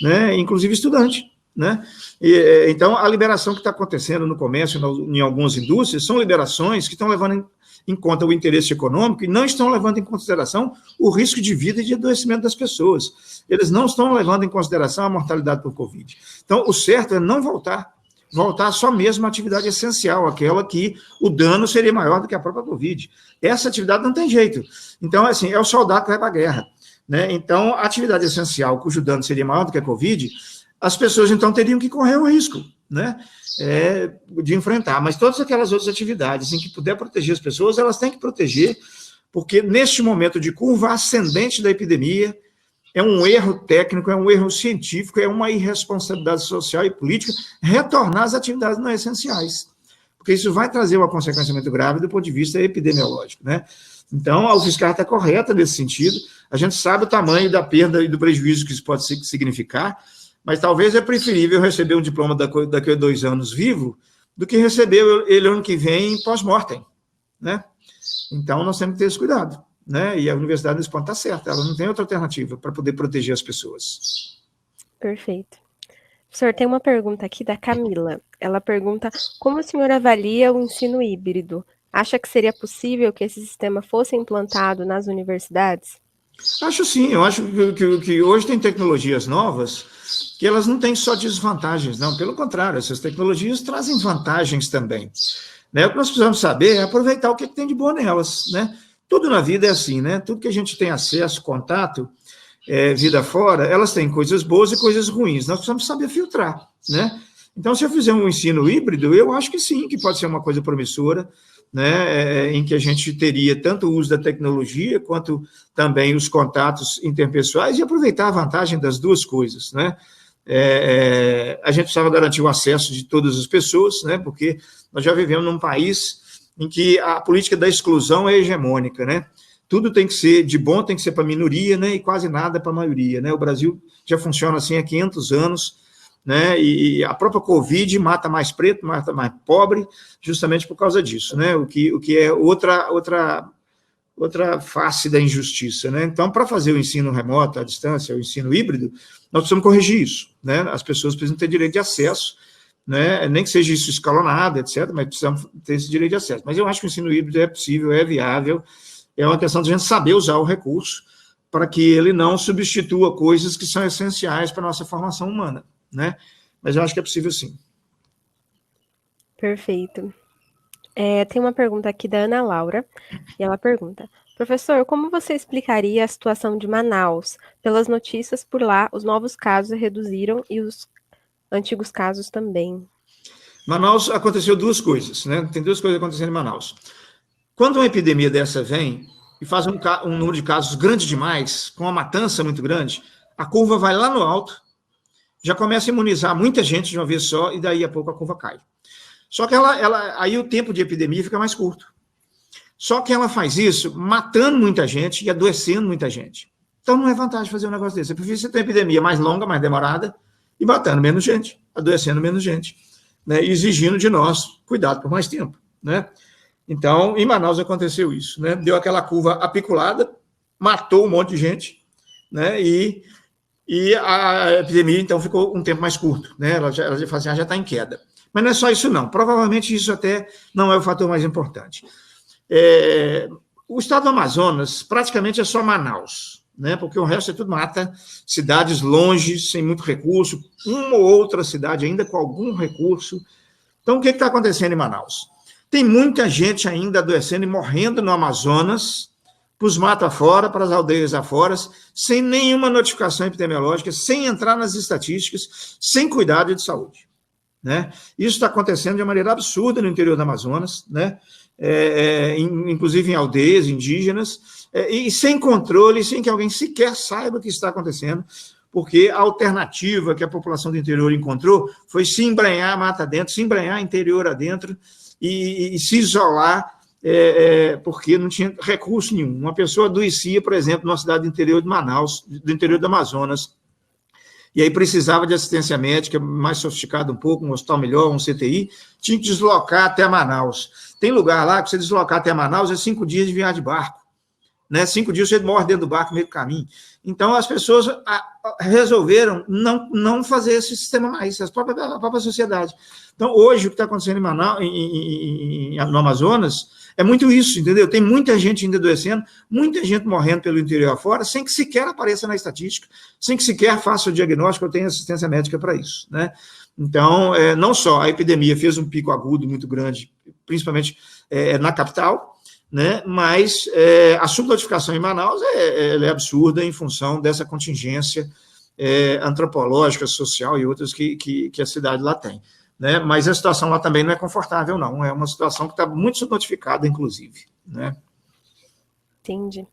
né? Inclusive estudante, né? Então, a liberação que está acontecendo no comércio, em algumas indústrias, são liberações que estão levando em conta o interesse econômico e não estão levando em consideração o risco de vida e de adoecimento das pessoas. Eles não estão levando em consideração a mortalidade por Covid. Então, o certo é não voltar só mesmo à atividade essencial, aquela que o dano seria maior do que a própria Covid. Essa atividade não tem jeito. Então, assim, é o soldado que vai para a guerra, né? Então, a atividade essencial, cujo dano seria maior do que a Covid, as pessoas, então, teriam que correr o risco, né, de enfrentar. Mas todas aquelas outras atividades em que puder proteger as pessoas, elas têm que proteger, porque neste momento de curva ascendente da epidemia, é um erro técnico, é um erro científico, é uma irresponsabilidade social e política retornar às atividades não essenciais, porque isso vai trazer uma consequência muito grave do ponto de vista epidemiológico, né? Então, a UFSCar está correta nesse sentido, a gente sabe o tamanho da perda e do prejuízo que isso pode significar, mas talvez é preferível receber um diploma daqui a 2 anos vivo do que receber ele ano que vem pós-mortem, né? Então, nós temos que ter esse cuidado, né? E a universidade, nesse ponto, está certa, ela não tem outra alternativa para poder proteger as pessoas. Perfeito. Professor, tem uma pergunta aqui da Camila. Ela pergunta como o senhor avalia o ensino híbrido? Acha que seria possível que esse sistema fosse implantado nas universidades? Acho sim, eu acho que hoje tem tecnologias novas que elas não têm só desvantagens, não, pelo contrário, essas tecnologias trazem vantagens também, né? O que nós precisamos saber é aproveitar o que tem de bom nelas, né? Tudo na vida é assim, né? Tudo que a gente tem acesso, contato, vida fora, elas têm coisas boas e coisas ruins, nós precisamos saber filtrar, né? Então, se eu fizer um ensino híbrido, eu acho que sim, que pode ser uma coisa promissora, né, em que a gente teria tanto o uso da tecnologia quanto também os contatos interpessoais e aproveitar a vantagem das duas coisas, né? A gente precisava garantir o acesso de todas as pessoas, né? Porque nós já vivemos num país em que a política da exclusão é hegemônica, né? Tudo tem que ser, de bom tem que ser para a minoria, né? E quase nada para a maioria, né? O Brasil já funciona assim há 500 anos, né? E a própria Covid mata mais preto, mata mais pobre, justamente por causa disso, né? O que é outra face da injustiça, né? Então, para fazer o ensino remoto, à distância, o ensino híbrido, nós precisamos corrigir isso, né? As pessoas precisam ter direito de acesso, né? Nem que seja isso escalonado, etc., mas precisamos ter esse direito de acesso. Mas eu acho que o ensino híbrido é possível, é viável, é uma questão de a gente saber usar o recurso para que ele não substitua coisas que são essenciais para a nossa formação humana, né? Mas eu acho que é possível sim. Perfeito. Tem uma pergunta aqui da Ana Laura, e ela pergunta: professor, como você explicaria a situação de Manaus? Pelas notícias por lá, os novos casos reduziram e os antigos casos também. Manaus aconteceu duas coisas, né? Tem duas coisas acontecendo em Manaus. Quando uma epidemia dessa vem e faz um número de casos grande demais, com uma matança muito grande, a curva vai lá no alto, já começa a imunizar muita gente de uma vez só, e daí a pouco a curva cai. Só que aí o tempo de epidemia fica mais curto. Só que ela faz isso matando muita gente e adoecendo muita gente. Então não é vantagem fazer um negócio desse. É prefiro você ter uma epidemia mais longa, mais demorada, e matando menos gente, adoecendo menos gente, né, e exigindo de nós cuidado por mais tempo, né? Então, em Manaus aconteceu isso, né? Deu aquela curva apiculada, matou um monte de gente, né? E a epidemia, então, ficou um tempo mais curto, né? Ela já está em queda. Mas não é só isso, não. Provavelmente isso até não é o fator mais importante. O estado do Amazonas praticamente é só Manaus, né? Porque o resto é tudo mata, cidades longe, sem muito recurso, uma ou outra cidade ainda com algum recurso. Então, o que está acontecendo em Manaus? Tem muita gente ainda adoecendo e morrendo no Amazonas, para os matos afora, para as aldeias afora, sem nenhuma notificação epidemiológica, sem entrar nas estatísticas, sem cuidado de saúde, né? Isso está acontecendo de maneira absurda no interior do Amazonas, né? Inclusive em aldeias indígenas, e sem controle, sem que alguém sequer saiba o que está acontecendo, porque a alternativa que a população do interior encontrou foi se embrenhar mata dentro, se embrenhar interior adentro e se isolar, porque não tinha recurso nenhum. Uma pessoa adoecia, por exemplo, numa cidade do interior de Manaus, do interior do Amazonas, e aí precisava de assistência médica mais sofisticada um pouco, um hospital melhor, um CTI, tinha que deslocar até Manaus. Tem lugar lá que você deslocar até Manaus é 5 dias de viagem de barco, né? 5 dias você morre dentro do barco, meio do caminho. Então, as pessoas resolveram não fazer esse sistema mais, a própria sociedade. Então, hoje, o que está acontecendo em Manaus, no Amazonas, é muito isso, entendeu? Tem muita gente ainda adoecendo, muita gente morrendo pelo interior afora, sem que sequer apareça na estatística, sem que sequer faça o diagnóstico, eu tenho assistência médica para isso, né? Então, não só a epidemia fez um pico agudo muito grande, principalmente na capital, né? Mas a subnotificação em Manaus é absurda em função dessa contingência antropológica, social e outras que a cidade lá tem, né? Mas a situação lá também não é confortável, não. É uma situação que está muito subnotificada, inclusive, né? Entendi.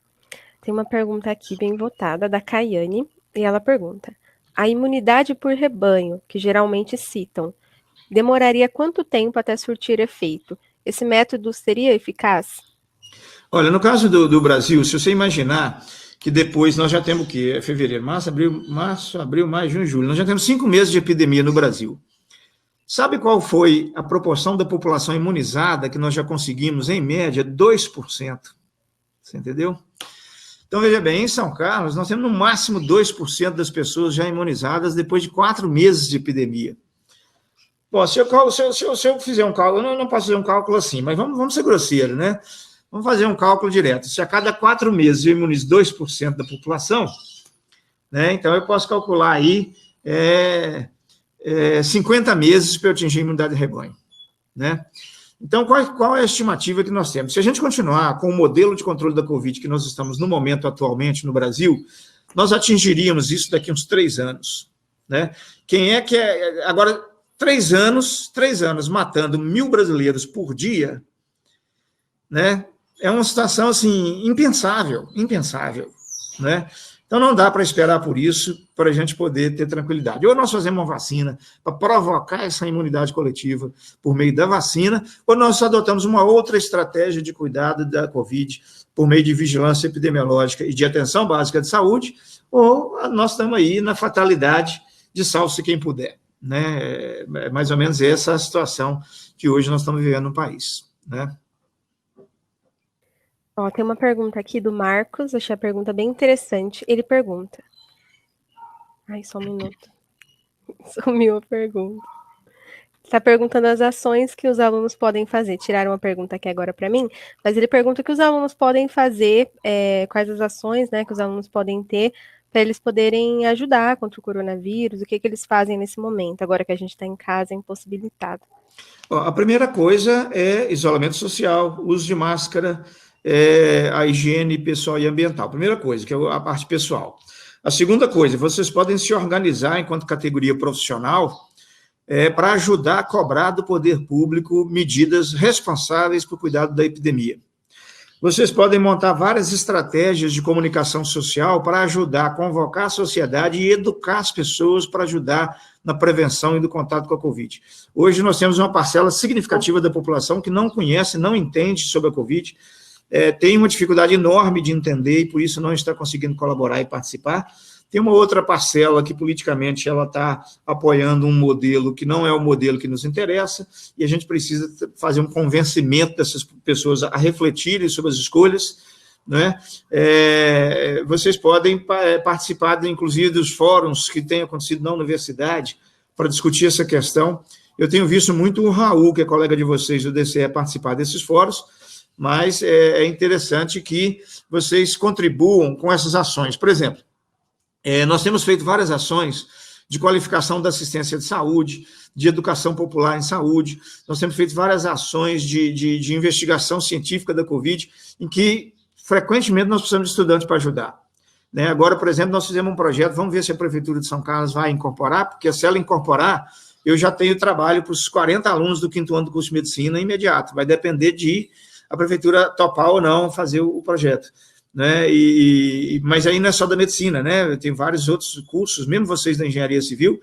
Tem uma pergunta aqui bem votada, da Caiane, e ela pergunta: a imunidade por rebanho, que geralmente citam, demoraria quanto tempo até surtir efeito? Esse método seria eficaz? Olha, no caso do Brasil, se você imaginar que depois nós já temos o quê? Fevereiro, março, abril, maio, junho, julho. Nós já temos 5 meses de epidemia no Brasil. Sabe qual foi a proporção da população imunizada que nós já conseguimos, em média? 2%. Você entendeu? Então, veja bem, em São Carlos, nós temos no máximo 2% das pessoas já imunizadas depois de 4 meses de epidemia. Bom, se eu fizer um cálculo, eu não posso fazer um cálculo assim, mas vamos ser grosseiro, né? Vamos fazer um cálculo direto. Se a cada 4 meses eu imunizo 2% da população, né, então eu posso calcular aí 50 meses para eu atingir a imunidade de rebanho, né? Então, qual é a estimativa que nós temos? Se a gente continuar com o modelo de controle da Covid que nós estamos no momento atualmente no Brasil, nós atingiríamos isso daqui a uns 3 anos, né? Agora, 3 anos matando 1.000 brasileiros por dia, né? É uma situação, assim, impensável, né? Então, não dá para esperar por isso, para a gente poder ter tranquilidade. Ou nós fazemos uma vacina para provocar essa imunidade coletiva por meio da vacina, ou nós adotamos uma outra estratégia de cuidado da Covid por meio de vigilância epidemiológica e de atenção básica de saúde, ou nós estamos aí na fatalidade de salve-se quem puder, né? É mais ou menos essa a situação que hoje nós estamos vivendo no país, né? Ó, tem uma pergunta aqui do Marcos, achei a pergunta bem interessante. Ele pergunta. Ai, só um minuto. Sumiu a pergunta. Está perguntando as ações que os alunos podem fazer. Tiraram uma pergunta aqui agora para mim, mas ele pergunta o que os alunos podem fazer, quais as ações, né, que os alunos podem ter para eles poderem ajudar contra o coronavírus, o que eles fazem nesse momento, agora que a gente está em casa, impossibilitado. A primeira coisa é isolamento social, uso de máscara, a higiene pessoal e ambiental. Primeira coisa, que é a parte pessoal. A segunda coisa, vocês podem se organizar enquanto categoria profissional para ajudar a cobrar do poder público medidas responsáveis para o cuidado da epidemia. Vocês podem montar várias estratégias de comunicação social para ajudar a convocar a sociedade e educar as pessoas para ajudar na prevenção e do contato com a Covid. Hoje nós temos uma parcela significativa da população que não conhece, não entende sobre a Covid, tem uma dificuldade enorme de entender e por isso não está conseguindo colaborar e participar. Tem uma outra parcela que politicamente ela está apoiando um modelo que não é o modelo que nos interessa e a gente precisa fazer um convencimento dessas pessoas a refletirem sobre as escolhas, né? Vocês podem participar, inclusive, dos fóruns que têm acontecido na universidade para discutir essa questão. Eu tenho visto muito o Raul, que é colega de vocês do DCE, participar desses fóruns, mas é interessante que vocês contribuam com essas ações. Por exemplo, nós temos feito várias ações de qualificação da assistência de saúde, de educação popular em saúde, nós temos feito várias ações de investigação científica da Covid, em que, frequentemente, nós precisamos de estudantes para ajudar. Né? Agora, por exemplo, nós fizemos um projeto, vamos ver se a Prefeitura de São Carlos vai incorporar, porque se ela incorporar, eu já tenho trabalho para os 40 alunos do 5º ano do curso de medicina imediato, vai depender de a Prefeitura topar ou não fazer o projeto. Né? Mas aí não é só da medicina, né? Tem vários outros cursos, mesmo vocês da engenharia civil,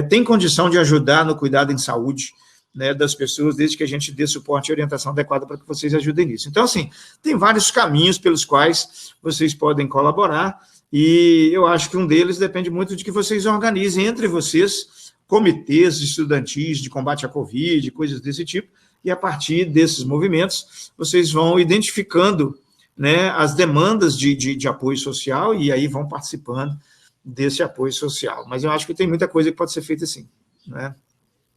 tem condição de ajudar no cuidado em saúde, né, das pessoas, desde que a gente dê suporte e orientação adequada para que vocês ajudem nisso. Então, assim, tem vários caminhos pelos quais vocês podem colaborar, e eu acho que um deles depende muito de que vocês organizem entre vocês comitês estudantis de combate à Covid, coisas desse tipo, e a partir desses movimentos, vocês vão identificando, né, as demandas de apoio social e aí vão participando desse apoio social. Mas eu acho que tem muita coisa que pode ser feita assim, né?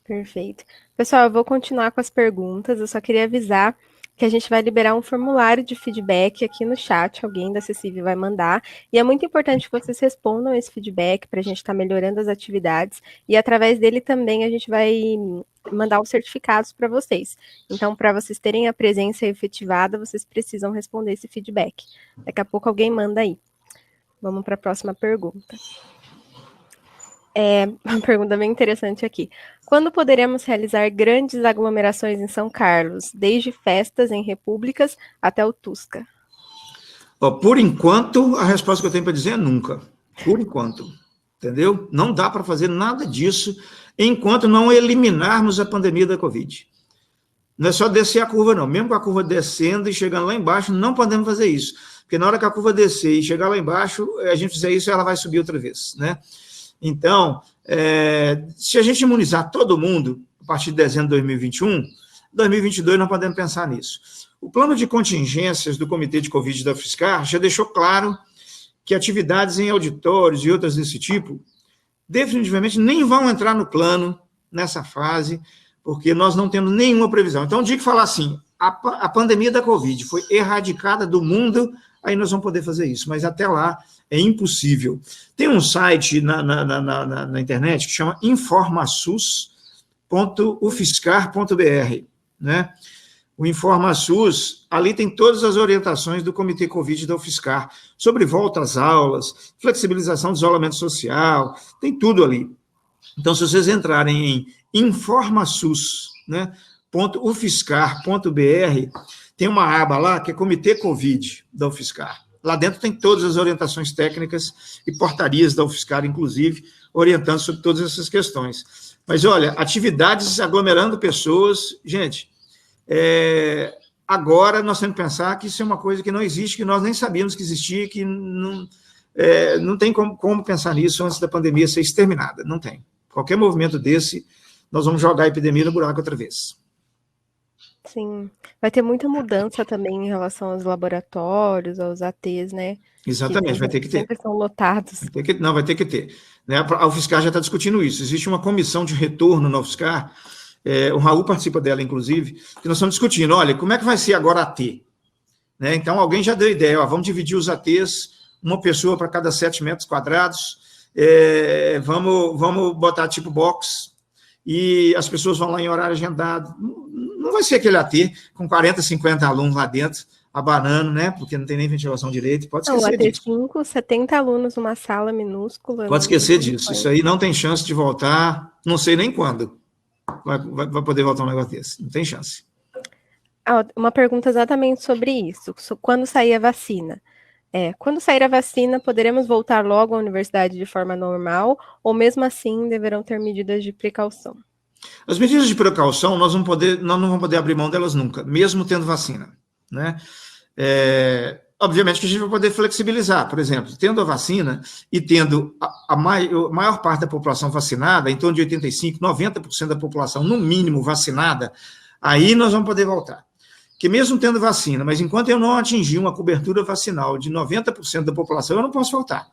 Perfeito. Pessoal, eu vou continuar com as perguntas, eu só queria avisar que a gente vai liberar um formulário de feedback aqui no chat, alguém da Acessível vai mandar, e é muito importante que vocês respondam esse feedback para a gente estar melhorando as atividades, e através dele também a gente vai mandar os certificados para vocês. Então, para vocês terem a presença efetivada, vocês precisam responder esse feedback. Daqui a pouco alguém manda aí. Vamos para a próxima pergunta. Uma pergunta bem interessante aqui. Quando poderemos realizar grandes aglomerações em São Carlos, desde festas em repúblicas até o Tusca? Por enquanto, a resposta que eu tenho para dizer é nunca. Por enquanto. Entendeu? Não dá para fazer nada disso enquanto não eliminarmos a pandemia da Covid. Não é só descer a curva, não. Mesmo com a curva descendo e chegando lá embaixo, não podemos fazer isso. Porque na hora que a curva descer e chegar lá embaixo, a gente fizer isso, ela vai subir outra vez, né? Então, se a gente imunizar todo mundo a partir de dezembro de 2021, 2022 não podemos pensar nisso. O plano de contingências do Comitê de Covid da UFSCar já deixou claro que atividades em auditórios e outras desse tipo, definitivamente nem vão entrar no plano nessa fase, porque nós não temos nenhuma previsão. Então, eu digo que falar assim, a pandemia da Covid foi erradicada do mundo, aí nós vamos poder fazer isso, mas até lá é impossível. Tem um site na internet que chama informasus.ufscar.br, né? O InformaSUS, ali tem todas as orientações do Comitê Covid da UFSCar, sobre volta às aulas, flexibilização do isolamento social, tem tudo ali. Então, se vocês entrarem em informasus, né, tem uma aba lá que é Comitê Covid da UFSCar. Lá dentro tem todas as orientações técnicas e portarias da UFSCar, inclusive, orientando sobre todas essas questões. Mas, olha, atividades aglomerando pessoas, gente, agora nós temos que pensar que isso é uma coisa que não existe, que nós nem sabíamos que existia, que não tem como pensar nisso antes da pandemia ser exterminada, não tem. Qualquer movimento desse, nós vamos jogar a epidemia no buraco outra vez. Sim, vai ter muita mudança também em relação aos laboratórios, aos ATs, né? Exatamente, vai ter que ter. Sempre são lotados. Vai ter que ter. Né? A UFSCar já está discutindo isso. Existe uma comissão de retorno na UFSCar, o Raul participa dela, inclusive, que nós estamos discutindo, olha, como é que vai ser agora AT? Né? Então, alguém já deu ideia, vamos dividir os ATs, uma pessoa para cada 7 metros quadrados, vamos botar tipo box, e as pessoas vão lá em horário agendado. Não vai ser aquele AT com 40, 50 alunos lá dentro, abanando, né? Porque não tem nem ventilação direito. Pode esquecer disso. O AT5, 70 alunos numa sala minúscula. Pode esquecer disso. Isso aí não tem chance de voltar, não sei nem quando vai poder voltar um negócio desse. Não tem chance. Uma pergunta exatamente sobre isso. Quando sair a vacina? Quando sair a vacina, poderemos voltar logo à universidade de forma normal ou mesmo assim deverão ter medidas de precaução? As medidas de precaução, nós não vamos poder abrir mão delas nunca, mesmo tendo vacina, né? Obviamente que a gente vai poder flexibilizar, por exemplo, tendo a vacina e tendo a maior parte da população vacinada, em torno de 85%, 90% da população, no mínimo, vacinada, aí nós vamos poder voltar. Que mesmo tendo vacina, mas enquanto eu não atingir uma cobertura vacinal de 90% da população, eu não posso voltar,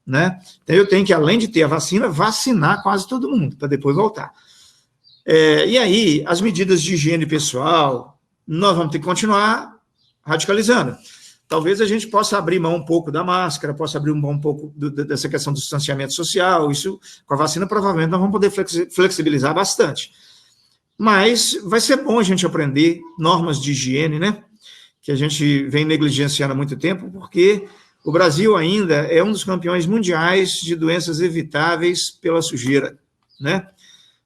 né? Então eu tenho que, além de ter a vacina, vacinar quase todo mundo, para depois voltar. E aí, as medidas de higiene pessoal, nós vamos ter que continuar radicalizando. Talvez a gente possa abrir mão um pouco da máscara, possa abrir mão um pouco dessa questão do distanciamento social, isso, com a vacina, provavelmente nós vamos poder flexibilizar bastante. Mas vai ser bom a gente aprender normas de higiene, né? Que a gente vem negligenciando há muito tempo, porque o Brasil ainda é um dos campeões mundiais de doenças evitáveis pela sujeira, né?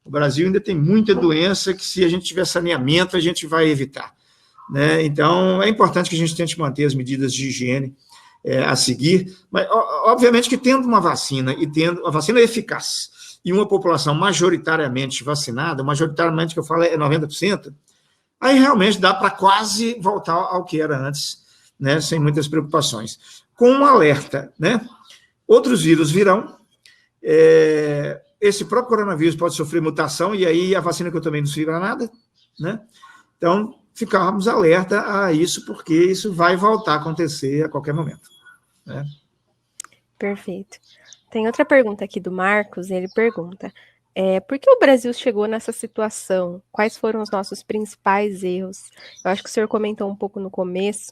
O Brasil ainda tem muita doença que, se a gente tiver saneamento, a gente vai evitar, né? Então, é importante que a gente tente manter as medidas de higiene a seguir, mas, obviamente, que tendo uma vacina e tendo a vacina eficaz e uma população majoritariamente vacinada, majoritariamente que eu falo é 90%, aí realmente dá para quase voltar ao que era antes, né? Sem muitas preocupações. Com um alerta, né? Outros vírus virão, esse próprio coronavírus pode sofrer mutação, e aí a vacina que eu tomei não serve para nada, né? Então, ficarmos alerta a isso, porque isso vai voltar a acontecer a qualquer momento, né? Perfeito. Tem outra pergunta aqui do Marcos, ele pergunta, por que o Brasil chegou nessa situação? Quais foram os nossos principais erros? Eu acho que o senhor comentou um pouco no começo.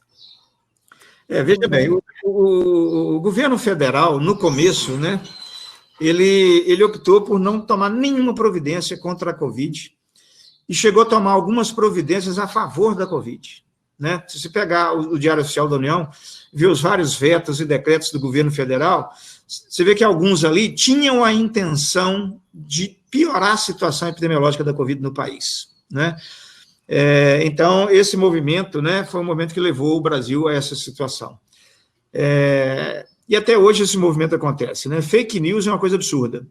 Veja bem, o governo federal, no começo, né, ele optou por não tomar nenhuma providência contra a Covid e chegou a tomar algumas providências a favor da Covid, né? Se você pegar o Diário Oficial da União, ver os vários vetos e decretos do governo federal, você vê que alguns ali tinham a intenção de piorar a situação epidemiológica da Covid no país, né? Então, esse movimento, né, foi um movimento que levou o Brasil a essa situação. E até hoje esse movimento acontece, né? Fake news é uma coisa absurda.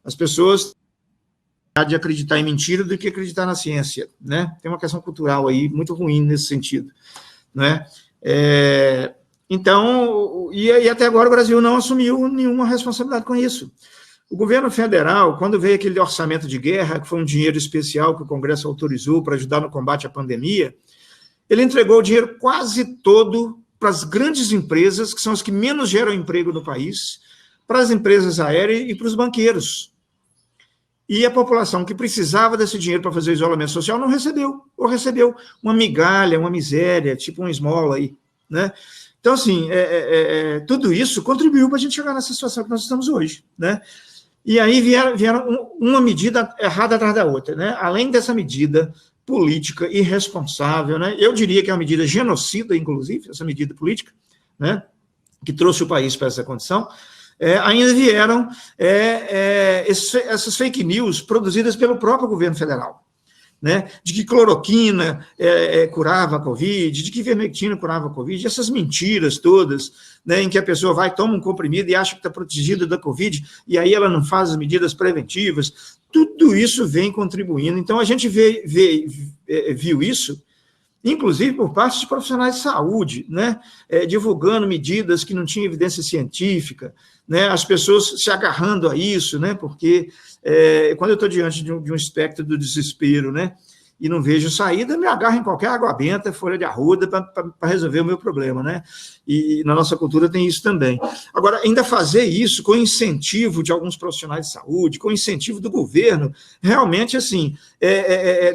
As pessoas têm de acreditar em mentira do que acreditar na ciência, né? Tem uma questão cultural aí muito ruim nesse sentido, né? Então, e até agora o Brasil não assumiu nenhuma responsabilidade com isso. O governo federal, quando veio aquele orçamento de guerra, que foi um dinheiro especial que o Congresso autorizou para ajudar no combate à pandemia, ele entregou o dinheiro quase todo para as grandes empresas, que são as que menos geram emprego no país, para as empresas aéreas e para os banqueiros. E a população que precisava desse dinheiro para fazer o isolamento social não recebeu, ou recebeu uma migalha, uma miséria, tipo uma esmola aí, né? Então, assim, tudo isso contribuiu para a gente chegar nessa situação que nós estamos hoje, né? E aí vieram uma medida errada atrás da outra, né? Além dessa medida política irresponsável, né? Eu diria que é uma medida genocida, inclusive, essa medida política, né? Que trouxe o país para essa condição. Ainda vieram essas fake news produzidas pelo próprio governo federal. né, de que cloroquina curava a Covid, de que ivermectina curava a Covid, essas mentiras todas, né, em que a pessoa vai, toma um comprimido e acha que está protegida da Covid, e aí ela não faz as medidas preventivas, tudo isso vem contribuindo. Então, a gente viu isso, inclusive por parte de profissionais de saúde, né, divulgando medidas que não tinham evidência científica, né, as pessoas se agarrando a isso, né, porque quando eu estou diante de um espectro do desespero, né, e não vejo saída, me agarro em qualquer água benta, folha de arruda, para resolver o meu problema, né, e na nossa cultura tem isso também. Agora, ainda fazer isso com incentivo de alguns profissionais de saúde, com incentivo do governo, realmente, assim,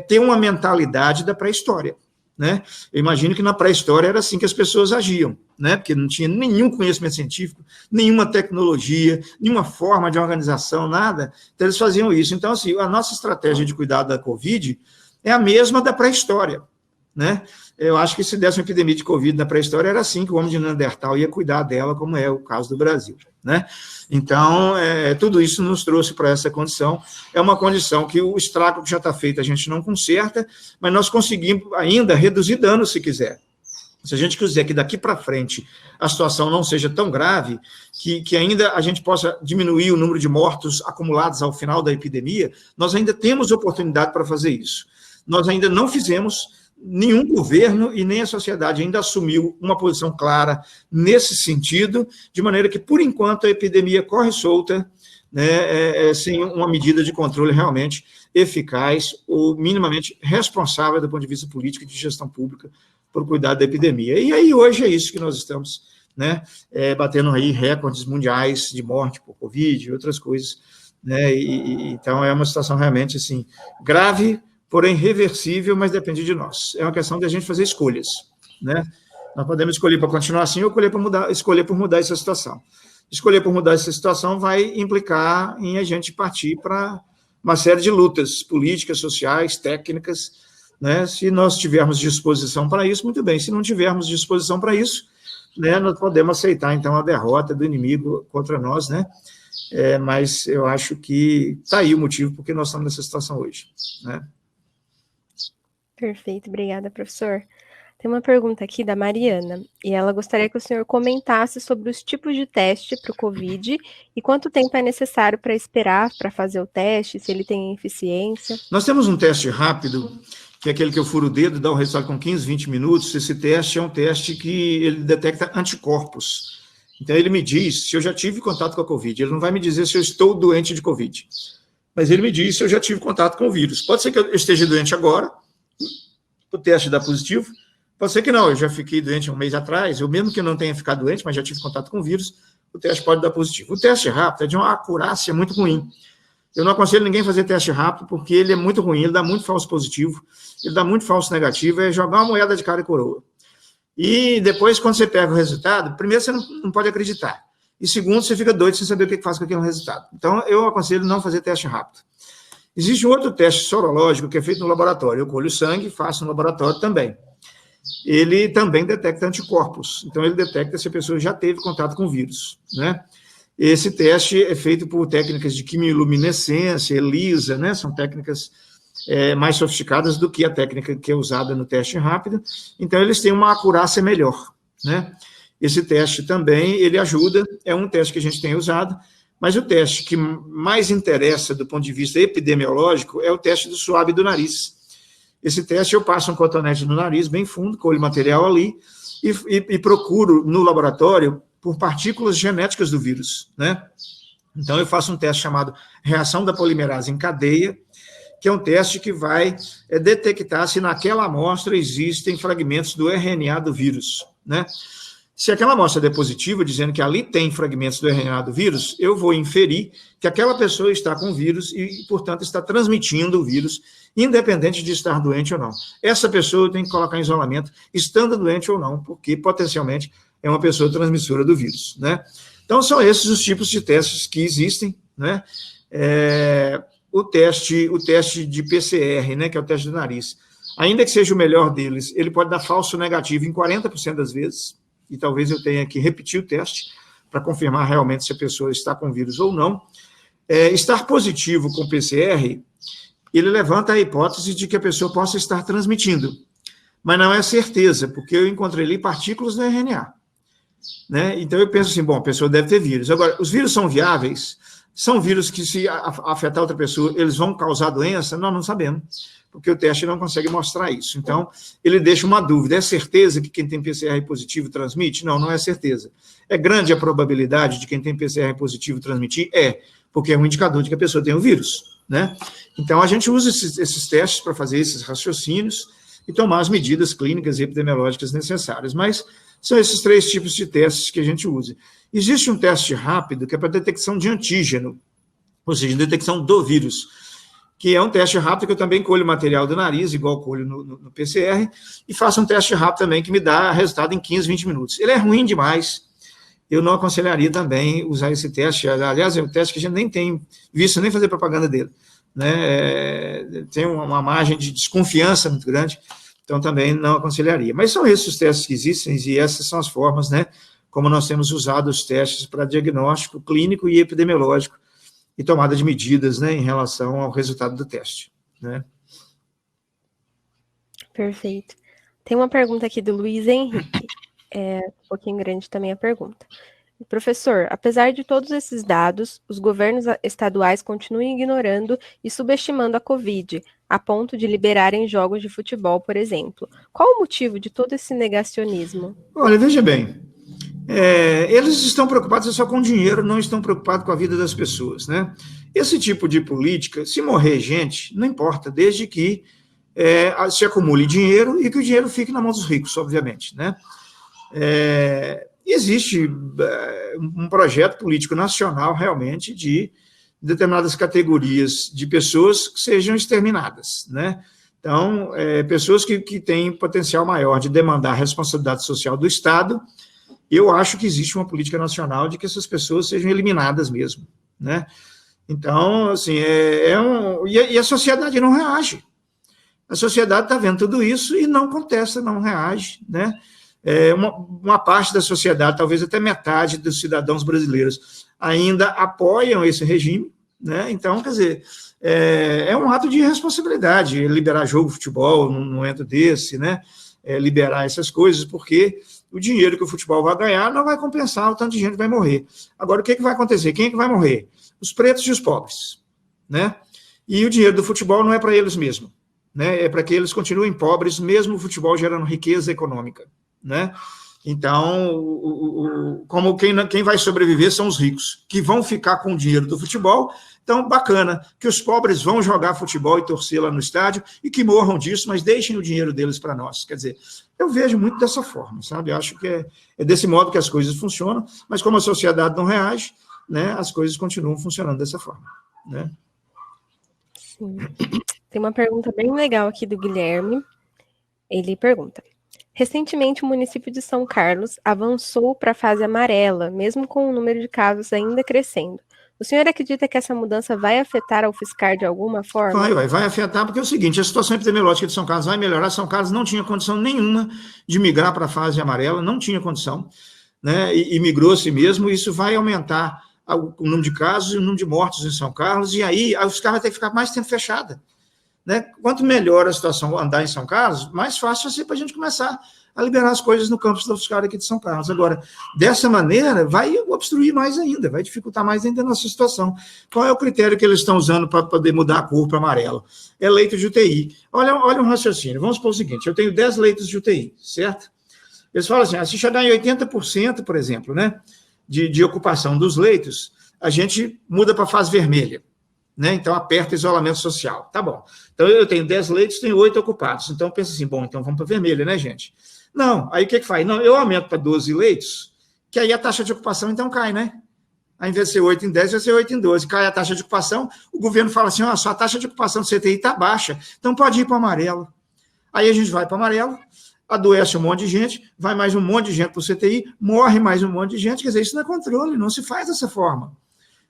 ter uma mentalidade da pré-história, né? Eu imagino que na pré-história era assim que as pessoas agiam, né? Porque não tinha nenhum conhecimento científico, nenhuma tecnologia, nenhuma forma de organização, nada. Então, eles faziam isso. Então, assim, a nossa estratégia de cuidado da Covid é a mesma da pré-história, né? Eu acho que se desse uma epidemia de Covid na pré-história, era assim que o homem de Neandertal ia cuidar dela, como é o caso do Brasil, né? Então, tudo isso nos trouxe para essa condição. É uma condição que o estrago que já está feito a gente não conserta, mas nós conseguimos ainda reduzir danos, se quiser. Se a gente quiser que daqui para frente a situação não seja tão grave, que ainda a gente possa diminuir o número de mortos acumulados ao final da epidemia, nós ainda temos oportunidade para fazer isso. Nós ainda não fizemos, nenhum governo e nem a sociedade ainda assumiu uma posição clara nesse sentido, de maneira que, por enquanto, a epidemia corre solta, né, sem uma medida de controle realmente eficaz ou minimamente responsável do ponto de vista político e de gestão pública por cuidar da epidemia. E aí, hoje, é isso que nós estamos, né, batendo aí recordes mundiais de morte por Covid e outras coisas, né, então é uma situação realmente, assim, grave, porém reversível, mas depende de nós. É uma questão de a gente fazer escolhas, né? Nós podemos escolher para continuar assim ou escolher por mudar essa situação. Escolher por mudar essa situação vai implicar em a gente partir para uma série de lutas políticas, sociais, técnicas, né? Se nós tivermos disposição para isso, muito bem. Se não tivermos disposição para isso, né, nós podemos aceitar, então, a derrota do inimigo contra nós, né? Mas eu acho que está aí o motivo porque nós estamos nessa situação hoje, né? Perfeito, obrigada, professor. Tem uma pergunta aqui da Mariana, e ela gostaria que o senhor comentasse sobre os tipos de teste para o Covid e quanto tempo é necessário para esperar para fazer o teste, se ele tem eficiência. Nós temos um teste rápido, que é aquele que eu furo o dedo, dá um resultado com 15, 20 minutos. Esse teste é um teste que ele detecta anticorpos. Então, ele me diz se eu já tive contato com a Covid. Ele não vai me dizer se eu estou doente de Covid, mas ele me diz se eu já tive contato com o vírus. Pode ser que eu esteja doente agora, o teste dá positivo, pode ser que não, eu já fiquei doente um mês atrás, eu mesmo que não tenha ficado doente, mas já tive contato com o vírus, o teste pode dar positivo. O teste rápido é de uma acurácia muito ruim. Eu não aconselho ninguém a fazer teste rápido, porque ele é muito ruim, ele dá muito falso positivo, ele dá muito falso negativo, é jogar uma moeda de cara e coroa. E depois, quando você pega o resultado, primeiro, você não pode acreditar. E segundo, você fica doido sem saber o que faz com aquele resultado. Então, eu aconselho não fazer teste rápido. Existe um outro teste sorológico que é feito no laboratório. Eu colho sangue e faço no laboratório também. Ele também detecta anticorpos. Então, ele detecta se a pessoa já teve contato com o vírus, né? Esse teste é feito por técnicas de quimiluminescência, ELISA, né? São técnicas mais sofisticadas do que a técnica que é usada no teste rápido. Então, eles têm uma acurácia melhor, né? Esse teste também, ele ajuda, é um teste que a gente tem usado, mas o teste que mais interessa do ponto de vista epidemiológico é o teste do suave do nariz. Esse teste eu passo um cotonete no nariz bem fundo, colho material ali, e procuro no laboratório por partículas genéticas do vírus, né? Então, eu faço um teste chamado reação da polimerase em cadeia, que é um teste que vai detectar se naquela amostra existem fragmentos do RNA do vírus, né? Se aquela amostra der positiva, dizendo que ali tem fragmentos do RNA do vírus, eu vou inferir que aquela pessoa está com vírus e, portanto, está transmitindo o vírus, independente de estar doente ou não. Essa pessoa tem que colocar em isolamento, estando doente ou não, porque, potencialmente, é uma pessoa transmissora do vírus, né? Então, são esses os tipos de testes que existem, né? O teste de PCR, né, que é o teste do nariz, ainda que seja o melhor deles, ele pode dar falso negativo em 40% das vezes, e talvez eu tenha que repetir o teste para confirmar realmente se a pessoa está com vírus ou não. Estar positivo com PCR ele levanta a hipótese de que a pessoa possa estar transmitindo, mas não é certeza, porque eu encontrei ali partículas no RNA. Né? Então, eu penso assim, bom, a pessoa deve ter vírus. Agora, os vírus são viáveis? São vírus que, se afetar outra pessoa, eles vão causar doença? Nós não sabemos, porque o teste não consegue mostrar isso. Então, ele deixa uma dúvida. É certeza que quem tem PCR positivo transmite? Não, não é certeza. É grande a probabilidade de quem tem PCR positivo transmitir? É, porque é um indicador de que a pessoa tem o vírus. Né? Então, a gente usa esses testes para fazer esses raciocínios e tomar as medidas clínicas e epidemiológicas necessárias. Mas são esses 3 tipos de testes que a gente usa. Existe um teste rápido que é para detecção de antígeno, ou seja, detecção do vírus, que é um teste rápido que eu também colho material do nariz, igual colho no PCR, e faço um teste rápido também que me dá resultado em 15, 20 minutos. Ele é ruim demais, eu não aconselharia também usar esse teste. Aliás, é um teste que a gente nem tem visto nem fazer propaganda dele. Né? Tem uma margem de desconfiança muito grande, então também não aconselharia. Mas são esses os testes que existem e essas são as formas, né, como nós temos usado os testes para diagnóstico clínico e epidemiológico e tomada de medidas, né, em relação ao resultado do teste. Né? Perfeito. Tem uma pergunta aqui do Luiz Henrique. É um pouquinho grande também a pergunta. Professor, apesar de todos esses dados, os governos estaduais continuam ignorando e subestimando a Covid, a ponto de liberarem jogos de futebol, por exemplo. Qual o motivo de todo esse negacionismo? Olha, veja bem, eles estão preocupados só com dinheiro, não estão preocupados com a vida das pessoas. Né? Esse tipo de política, se morrer gente, não importa, desde que se acumule dinheiro e que o dinheiro fique na mão dos ricos, obviamente. Né? Existe um projeto político nacional, realmente, de determinadas categorias de pessoas que sejam exterminadas, né? Então, pessoas que têm potencial maior de demandar a responsabilidade social do Estado, eu acho que existe uma política nacional de que essas pessoas sejam eliminadas mesmo, né? Então, assim, e a sociedade não reage. A sociedade está vendo tudo isso e não contesta, não reage, né? Uma parte da sociedade, talvez até metade dos cidadãos brasileiros, ainda apoiam esse regime, né? Então, quer dizer, é um ato de irresponsabilidade liberar jogo de futebol num momento desse, né? Liberar essas coisas, porque o dinheiro que o futebol vai ganhar não vai compensar o tanto de gente que vai morrer. Agora, o que vai acontecer? Quem é que vai morrer? Os pretos e os pobres, né? E o dinheiro do futebol não é para eles mesmos, né? É para que eles continuem pobres, mesmo o futebol gerando riqueza econômica. Né? Então, como quem vai sobreviver são os ricos, que vão ficar com o dinheiro do futebol. Então, bacana, que os pobres vão jogar futebol e torcer lá no estádio e que morram disso, mas deixem o dinheiro deles para nós. Quer dizer, eu vejo muito dessa forma, sabe? Eu acho que é desse modo que as coisas funcionam, mas como a sociedade não reage, né, as coisas continuam funcionando dessa forma. Né? Sim. Tem uma pergunta bem legal aqui do Guilherme. Ele pergunta: recentemente, o município de São Carlos avançou para a fase amarela, mesmo com o número de casos ainda crescendo. O senhor acredita que essa mudança vai afetar a UFSCar de alguma forma? Vai afetar, porque é o seguinte, a situação epidemiológica de São Carlos vai melhorar. São Carlos não tinha condição nenhuma de migrar para a fase amarela, não tinha condição, né? E migrou-se mesmo, isso vai aumentar o número de casos e o número de mortos em São Carlos, e aí a UFSCar vai ter que ficar mais tempo fechada. Né? Quanto melhor a situação andar em São Carlos, mais fácil vai ser para a gente começar a liberar as coisas no campus da UFSCar aqui de São Carlos. Agora, dessa maneira, vai obstruir mais ainda, vai dificultar mais ainda a nossa situação. Qual é o critério que eles estão usando para poder mudar a cor para amarelo? É leito de UTI. Olha um raciocínio. Vamos supor o seguinte, eu tenho 10 leitos de UTI, certo? Eles falam assim, se chegar em 80%, por exemplo, né, de ocupação dos leitos, a gente muda para a fase vermelha. Né? Então, aperta isolamento social. Tá bom. Então, eu tenho 10 leitos, tenho 8 ocupados. Então, pensa assim, bom, então vamos para vermelha, né, gente? Não, aí o que faz? Não, eu aumento para 12 leitos, que aí a taxa de ocupação, então, cai, né? Ao invés de ser 8 em 10, vai ser 8 em 12. Cai a taxa de ocupação, o governo fala assim, sua taxa de ocupação do CTI está baixa, então pode ir para o amarelo. Aí a gente vai para o amarelo, adoece um monte de gente, vai mais um monte de gente para o CTI, morre mais um monte de gente, quer dizer, isso não é controle, não se faz dessa forma.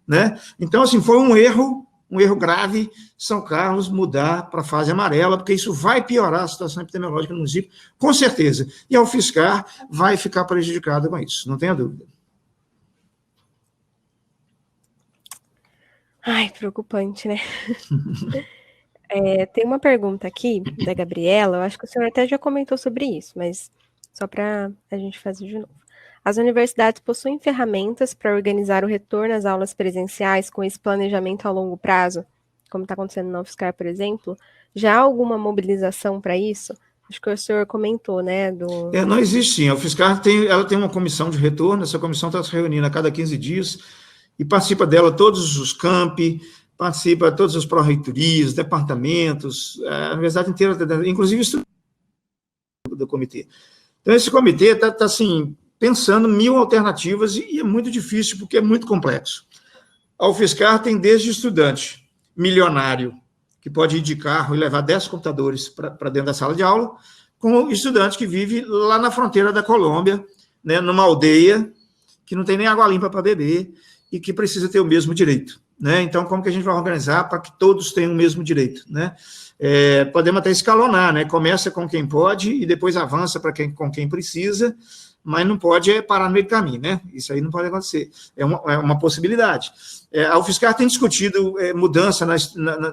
Né? Então, assim, foi um erro grave, São Carlos mudar para a fase amarela, porque isso vai piorar a situação epidemiológica no município, com certeza. E a UFSCar vai ficar prejudicada com isso, não tenha dúvida. Ai, preocupante, né? Tem uma pergunta aqui da Gabriela, eu acho que o senhor até já comentou sobre isso, mas só para a gente fazer de novo. As universidades possuem ferramentas para organizar o retorno às aulas presenciais com esse planejamento a longo prazo, como está acontecendo na UFSCar, por exemplo? Já há alguma mobilização para isso? Acho que o senhor comentou, né? Não existe sim. A UFSCar ela tem uma comissão de retorno, essa comissão está se reunindo a cada 15 dias e participa dela todos os campi, participa todas as pró-reitorias, departamentos, a universidade inteira, inclusive do comitê. Então, esse comitê está assim, pensando 1000 alternativas e é muito difícil, porque é muito complexo. A UFSCar tem desde estudante milionário, que pode ir de carro e levar 10 computadores para dentro da sala de aula, com o estudante que vive lá na fronteira da Colômbia, né, numa aldeia que não tem nem água limpa para beber e que precisa ter o mesmo direito. Né? Então, como que a gente vai organizar para que todos tenham o mesmo direito? Né? Podemos até escalonar, né? Começa com quem pode e depois avança com quem precisa, mas não pode parar no meio do caminho, né? Isso aí não pode acontecer. É uma possibilidade. A UFSCar tem discutido mudança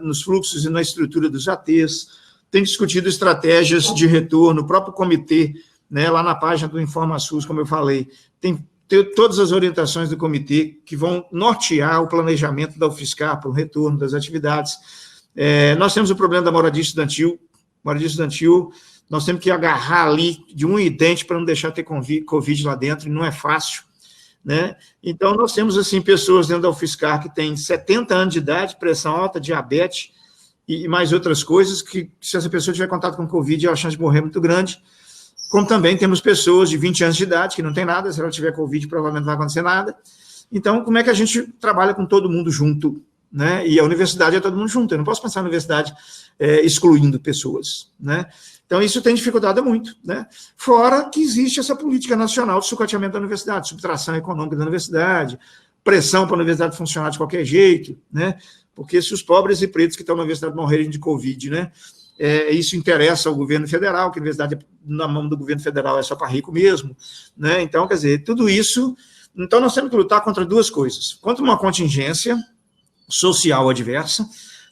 nos fluxos e na estrutura dos ATs, tem discutido estratégias de retorno, o próprio comitê, né, lá na página do InformaSUS, como eu falei, tem todas as orientações do comitê que vão nortear o planejamento da UFSCar para o retorno das atividades. Nós temos o problema da moradia estudantil. Nós temos que agarrar ali de um dente para não deixar ter Covid lá dentro, e não é fácil. Né? Então, nós temos assim, pessoas dentro da UFSCar que têm 70 anos de idade, pressão alta, diabetes e mais outras coisas, que se essa pessoa tiver contato com Covid, a chance de morrer é muito grande. Como também temos pessoas de 20 anos de idade que não tem nada, se ela tiver Covid, provavelmente não vai acontecer nada. Então, como é que a gente trabalha com todo mundo junto? Né? E a universidade é todo mundo junto, eu não posso pensar na universidade excluindo pessoas. Né? Então, isso tem dificultado muito. Né? Fora que existe essa política nacional de sucateamento da universidade, subtração econômica da universidade, pressão para a universidade funcionar de qualquer jeito, né? Porque se os pobres e pretos que estão na universidade morrerem de Covid, né? Isso interessa ao governo federal, que a universidade na mão do governo federal é só para rico mesmo, né? Então, quer dizer, tudo isso... Então, nós temos que lutar contra duas coisas. Contra uma contingência social adversa,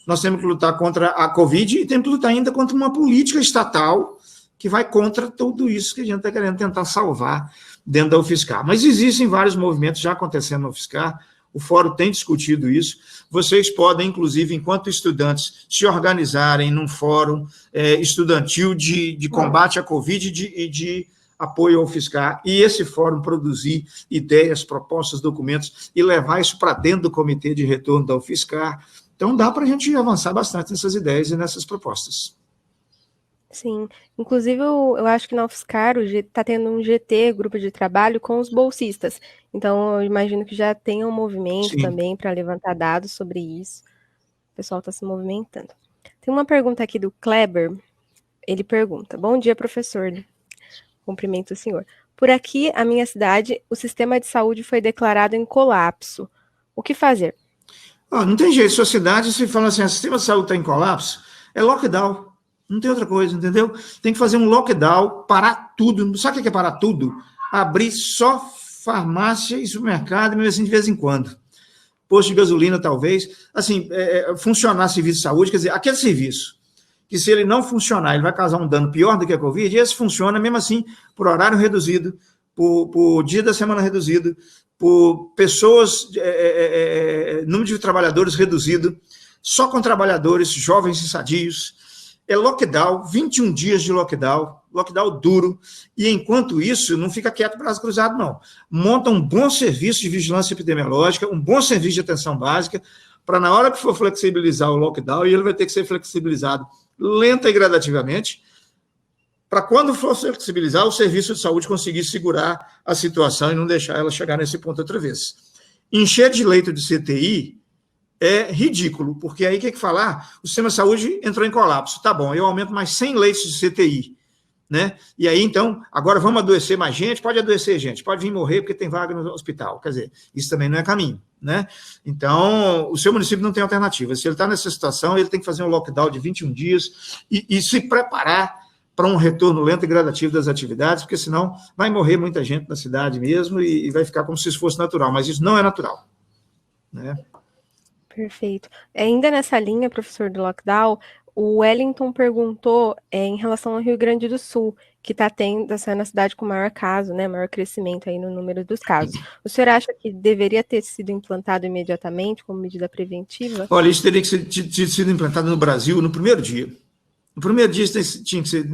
nós temos que lutar contra a Covid e temos que lutar ainda contra uma política estatal que vai contra tudo isso que a gente está querendo tentar salvar dentro da UFSCar. Mas existem vários movimentos já acontecendo na UFSCar, o fórum tem discutido isso. Vocês podem, inclusive, enquanto estudantes, se organizarem num fórum estudantil de combate à Covid e de apoio ao UFSCar, e esse fórum produzir ideias, propostas, documentos, e levar isso para dentro do comitê de retorno da UFSCar. Então, dá para a gente avançar bastante nessas ideias e nessas propostas. Sim, inclusive eu acho que na UFSCar está tendo um GT, grupo de trabalho, com os bolsistas. Então, eu imagino que já tem um movimento Sim. também para levantar dados sobre isso. O pessoal está se movimentando. Tem uma pergunta aqui do Kleber. Ele pergunta: bom dia, professor. Cumprimento o senhor. Por aqui, a minha cidade, o sistema de saúde foi declarado em colapso. O que fazer? Não tem jeito. Sua cidade, se fala assim, o sistema de saúde está em colapso, é lockdown. Não tem outra coisa, entendeu? Tem que fazer um lockdown, parar tudo. Sabe o que é parar tudo? Abrir só farmácia e supermercado, mesmo assim, de vez em quando. Posto de gasolina, talvez. Assim, funcionar serviço de saúde, quer dizer, aquele serviço que se ele não funcionar, ele vai causar um dano pior do que a Covid, e esse funciona, mesmo assim, por horário reduzido, por dia da semana reduzido, por pessoas, número de trabalhadores reduzido, só com trabalhadores jovens e sadios. É lockdown, 21 dias de lockdown duro, e enquanto isso, não fica quieto, braço cruzado, não. Monta um bom serviço de vigilância epidemiológica, um bom serviço de atenção básica, para na hora que for flexibilizar o lockdown, e ele vai ter que ser flexibilizado lenta e gradativamente, para quando for flexibilizar, o serviço de saúde conseguir segurar a situação e não deixar ela chegar nesse ponto outra vez. Encher de leito de CTI é ridículo, porque aí o que falar? O sistema de saúde entrou em colapso. Tá bom, eu aumento mais 100 leitos de CTI. Né? E aí, então, agora vamos adoecer mais gente? Pode adoecer gente, pode vir morrer porque tem vaga no hospital. Quer dizer, isso também não é caminho. Né? Então, o seu município não tem alternativa. Se ele está nessa situação, ele tem que fazer um lockdown de 21 dias e se preparar para um retorno lento e gradativo das atividades, porque senão vai morrer muita gente na cidade mesmo e vai ficar como se isso fosse natural, mas isso não é natural. Né? Perfeito. Ainda nessa linha, professor, do lockdown, O Wellington perguntou em relação ao Rio Grande do Sul, que está sendo a cidade com maior caso, né, maior crescimento aí no número dos casos. O senhor acha que deveria ter sido implantado imediatamente como medida preventiva? Olha, isso teria que ter sido implantado no Brasil no primeiro dia. No primeiro dia tinha que ser.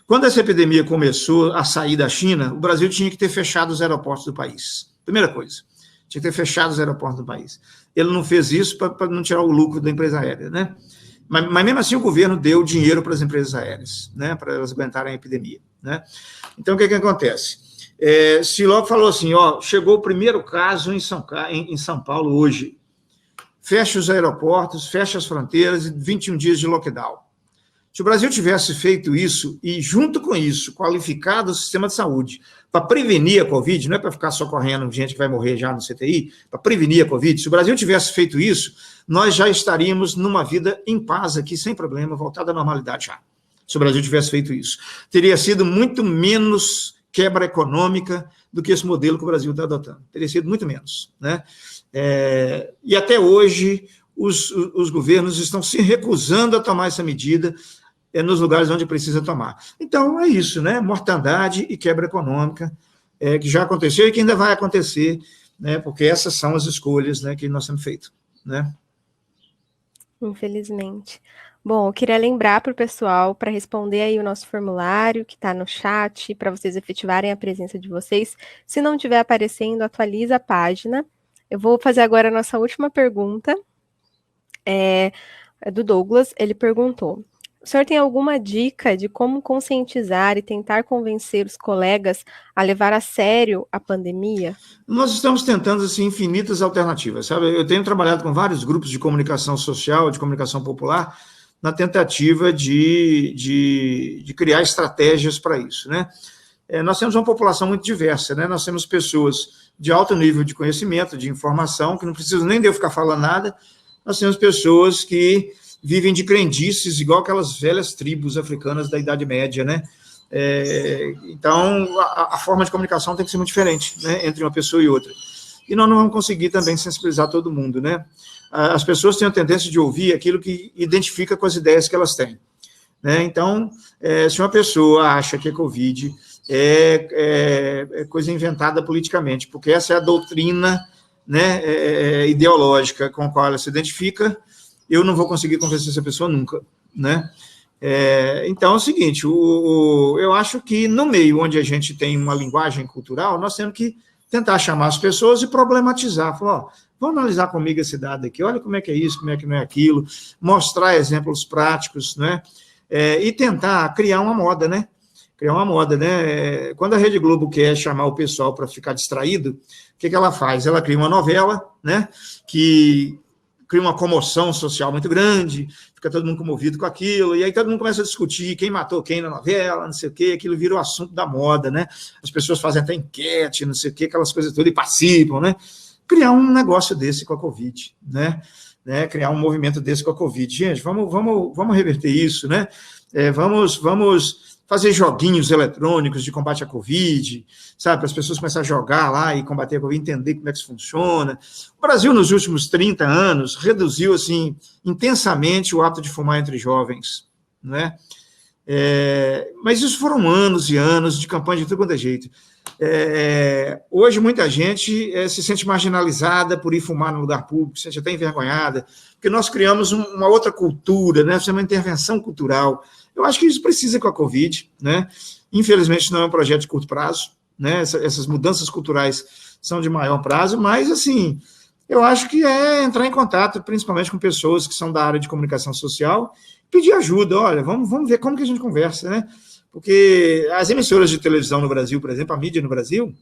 Quando essa epidemia começou a sair da China, o Brasil tinha que ter fechado os aeroportos do país. Primeira coisa, tinha que ter fechado os aeroportos do país. Ele não fez isso para não tirar o lucro da empresa aérea, né? Mas mesmo assim o governo deu dinheiro para as empresas aéreas, né? Para elas aguentarem a epidemia, né? Então o que acontece? Siló falou assim: ó, chegou o primeiro caso em São Paulo hoje. Fecha os aeroportos, fecha as fronteiras e 21 dias de lockdown. Se o Brasil tivesse feito isso e, junto com isso, qualificado o sistema de saúde para prevenir a Covid, não é para ficar socorrendo gente que vai morrer já no CTI, para prevenir a Covid, se o Brasil tivesse feito isso, nós já estaríamos numa vida em paz aqui, sem problema, voltada à normalidade já. Se o Brasil tivesse feito isso. Teria sido muito menos quebra econômica do que esse modelo que o Brasil está adotando. Teria sido muito menos, né? E até hoje, os governos estão se recusando a tomar essa medida nos lugares onde precisa tomar. Então, é isso, né? Mortandade e quebra econômica, que já aconteceu e que ainda vai acontecer, né? Porque essas são as escolhas, né, que nós temos feito, né? Infelizmente. Bom, eu queria lembrar para o pessoal, para responder aí o nosso formulário que está no chat, para vocês efetivarem a presença de vocês. Se não estiver aparecendo, atualiza a página. Eu vou fazer agora a nossa última pergunta. É do Douglas. Ele perguntou: o senhor tem alguma dica de como conscientizar e tentar convencer os colegas a levar a sério a pandemia? Nós estamos tentando, assim, infinitas alternativas, sabe? Eu tenho trabalhado com vários grupos de comunicação social, de comunicação popular, na tentativa de criar estratégias para isso, né? Nós temos uma população muito diversa, né? Nós temos pessoas de alto nível de conhecimento, de informação, que não precisam nem de eu ficar falando nada. Nós temos pessoas que vivem de crendices, igual aquelas velhas tribos africanas da Idade Média, né? Então, a forma de comunicação tem que ser muito diferente, né, entre uma pessoa e outra. E nós não vamos conseguir também sensibilizar todo mundo, né? As pessoas têm a tendência de ouvir aquilo que identifica com as ideias que elas têm, né? Então, se uma pessoa acha que a Covid é coisa inventada politicamente, porque essa é a doutrina, né, ideológica com a qual ela se identifica, eu não vou conseguir convencer essa pessoa nunca, né? Então é o seguinte, eu acho que no meio onde a gente tem uma linguagem cultural, nós temos que tentar chamar as pessoas e problematizar, falar, ó, vamos analisar comigo esse dado aqui, olha como é que é isso, como é que não é aquilo, mostrar exemplos práticos, né? E tentar criar uma moda, né? Criar uma moda, né? Quando a Rede Globo quer chamar o pessoal para ficar distraído, o que ela faz? Ela cria uma novela, né? Que cria uma comoção social muito grande, fica todo mundo comovido com aquilo, e aí todo mundo começa a discutir quem matou quem na novela, não sei o quê, aquilo vira o assunto da moda, né? As pessoas fazem até enquete, não sei o quê, aquelas coisas todas, e participam, né? Criar um negócio desse com a Covid, né? Criar um movimento desse com a Covid. Gente, vamos reverter isso, né? Vamos fazer joguinhos eletrônicos de combate à Covid, sabe, para as pessoas começarem a jogar lá e combater a Covid, entender como é que isso funciona. O Brasil, nos últimos 30 anos, reduziu, assim, intensamente o hábito de fumar entre jovens, né? Mas isso foram anos e anos de campanha de tudo quanto é jeito. Hoje, muita gente se sente marginalizada por ir fumar no lugar público, se sente até envergonhada, porque nós criamos uma outra cultura, né? Uma intervenção cultural. Eu acho que isso precisa com a Covid, né? Infelizmente, não é um projeto de curto prazo, né? Essas mudanças culturais são de maior prazo, mas, assim, eu acho que é entrar em contato, principalmente com pessoas que são da área de comunicação social, pedir ajuda, olha, vamos ver como que a gente conversa, né? Porque as emissoras de televisão no Brasil, por exemplo, a mídia no Brasil,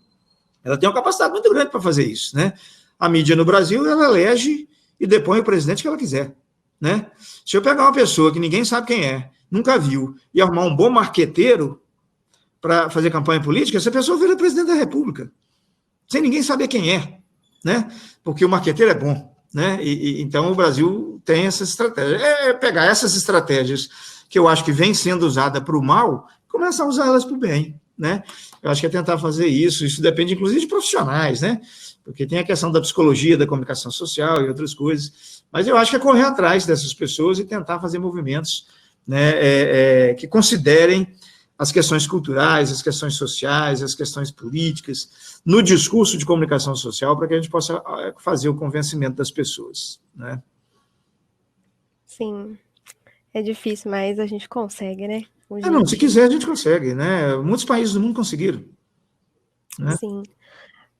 ela tem uma capacidade muito grande para fazer isso, né? A mídia no Brasil, ela elege e depõe o presidente que ela quiser, né? Se eu pegar uma pessoa que ninguém sabe quem é, nunca viu, e arrumar um bom marqueteiro para fazer campanha política, essa pessoa vira presidente da República, sem ninguém saber quem é, né? Porque o marqueteiro é bom, né? Então o Brasil tem essa estratégia. Pegar essas estratégias que eu acho que vem sendo usada para o mal, começar a usar elas para o bem, né? Eu acho que é tentar fazer isso depende, inclusive, de profissionais, né? Porque tem a questão da psicologia, da comunicação social e outras coisas, Mas eu acho que é correr atrás dessas pessoas e tentar fazer movimentos, né, que considerem as questões culturais, as questões sociais, as questões políticas, no discurso de comunicação social, para que a gente possa fazer o convencimento das pessoas, né? Sim, é difícil, mas a gente consegue, né? Não, se quiser a gente consegue, né? Muitos países do mundo conseguiram, né? Sim.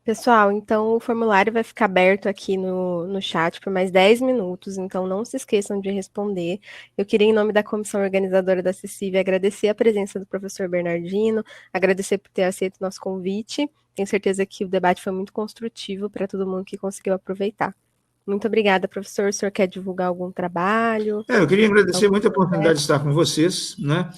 Pessoal, então o formulário vai ficar aberto aqui no chat por mais 10 minutos, então não se esqueçam de responder. Eu queria, em nome da comissão organizadora da CICIV, agradecer a presença do professor Bernardino, agradecer por ter aceito o nosso convite. Tenho certeza que o debate foi muito construtivo para todo mundo que conseguiu aproveitar. Muito obrigada, professor. O senhor quer divulgar algum trabalho? Eu queria agradecer muito a oportunidade de estar com vocês, né?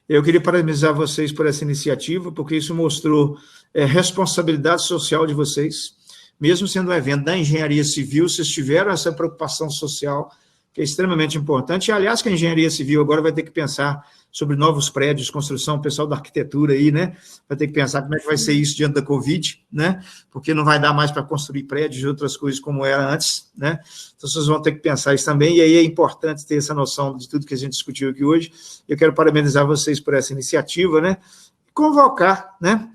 Eu queria parabenizar vocês por essa iniciativa, porque isso mostrou responsabilidade social de vocês. Mesmo sendo um evento da engenharia civil, vocês tiveram essa preocupação social, que é extremamente importante. E, aliás, que a engenharia civil agora vai ter que pensar sobre novos prédios, construção, o pessoal da arquitetura aí, né? Vai ter que pensar como é que vai ser isso diante da Covid, né? Porque não vai dar mais para construir prédios e outras coisas como era antes, né? Então, vocês vão ter que pensar isso também, e aí é importante ter essa noção de tudo que a gente discutiu aqui hoje. Eu quero parabenizar vocês por essa iniciativa, né? Convocar, né?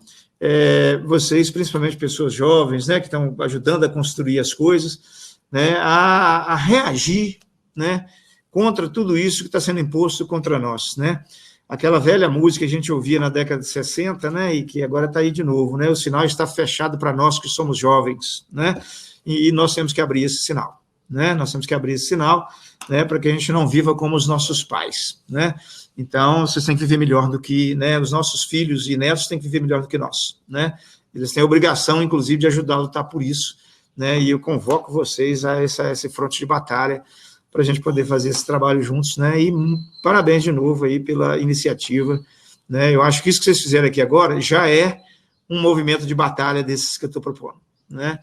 Vocês, principalmente pessoas jovens, né? Que estão ajudando a construir as coisas, né? A reagir, né? Contra tudo isso que está sendo imposto contra nós, né? Aquela velha música que a gente ouvia na década de 60, né? E que agora está aí de novo, né? O sinal está fechado para nós que somos jovens, né? E nós temos que abrir esse sinal, né? Nós temos que abrir esse sinal, né? Para que a gente não viva como os nossos pais, né? Então, vocês têm que viver melhor do que, né? Os nossos filhos e netos têm que viver melhor do que nós, né? Eles têm a obrigação, inclusive, de ajudar a lutar por isso, né? E eu convoco vocês a esse fronte de batalha, para a gente poder fazer esse trabalho juntos, né? E parabéns de novo aí pela iniciativa, né? Eu acho que isso que vocês fizeram aqui agora já é um movimento de batalha desses que eu estou propondo, né?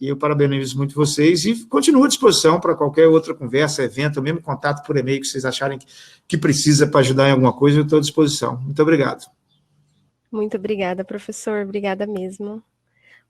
E eu parabenizo muito vocês e continuo à disposição para qualquer outra conversa, evento, mesmo contato por e-mail que vocês acharem que precisa para ajudar em alguma coisa, eu estou à disposição. Muito obrigado. Muito obrigada, professor. Obrigada mesmo.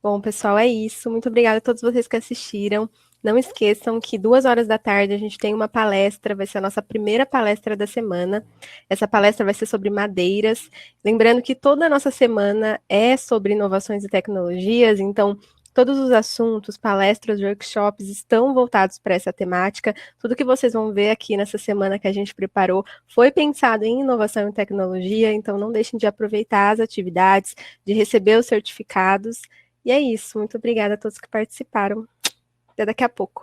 Bom, pessoal, é isso. Muito obrigada a todos vocês que assistiram. Não esqueçam que 14h a gente tem uma palestra, vai ser a nossa primeira palestra da semana. Essa palestra vai ser sobre madeiras. Lembrando que toda a nossa semana é sobre inovações e tecnologias, então todos os assuntos, palestras, workshops estão voltados para essa temática. Tudo que vocês vão ver aqui nessa semana que a gente preparou foi pensado em inovação e tecnologia, então não deixem de aproveitar as atividades, de receber os certificados. E é isso. Muito obrigada a todos que participaram. Até daqui a pouco.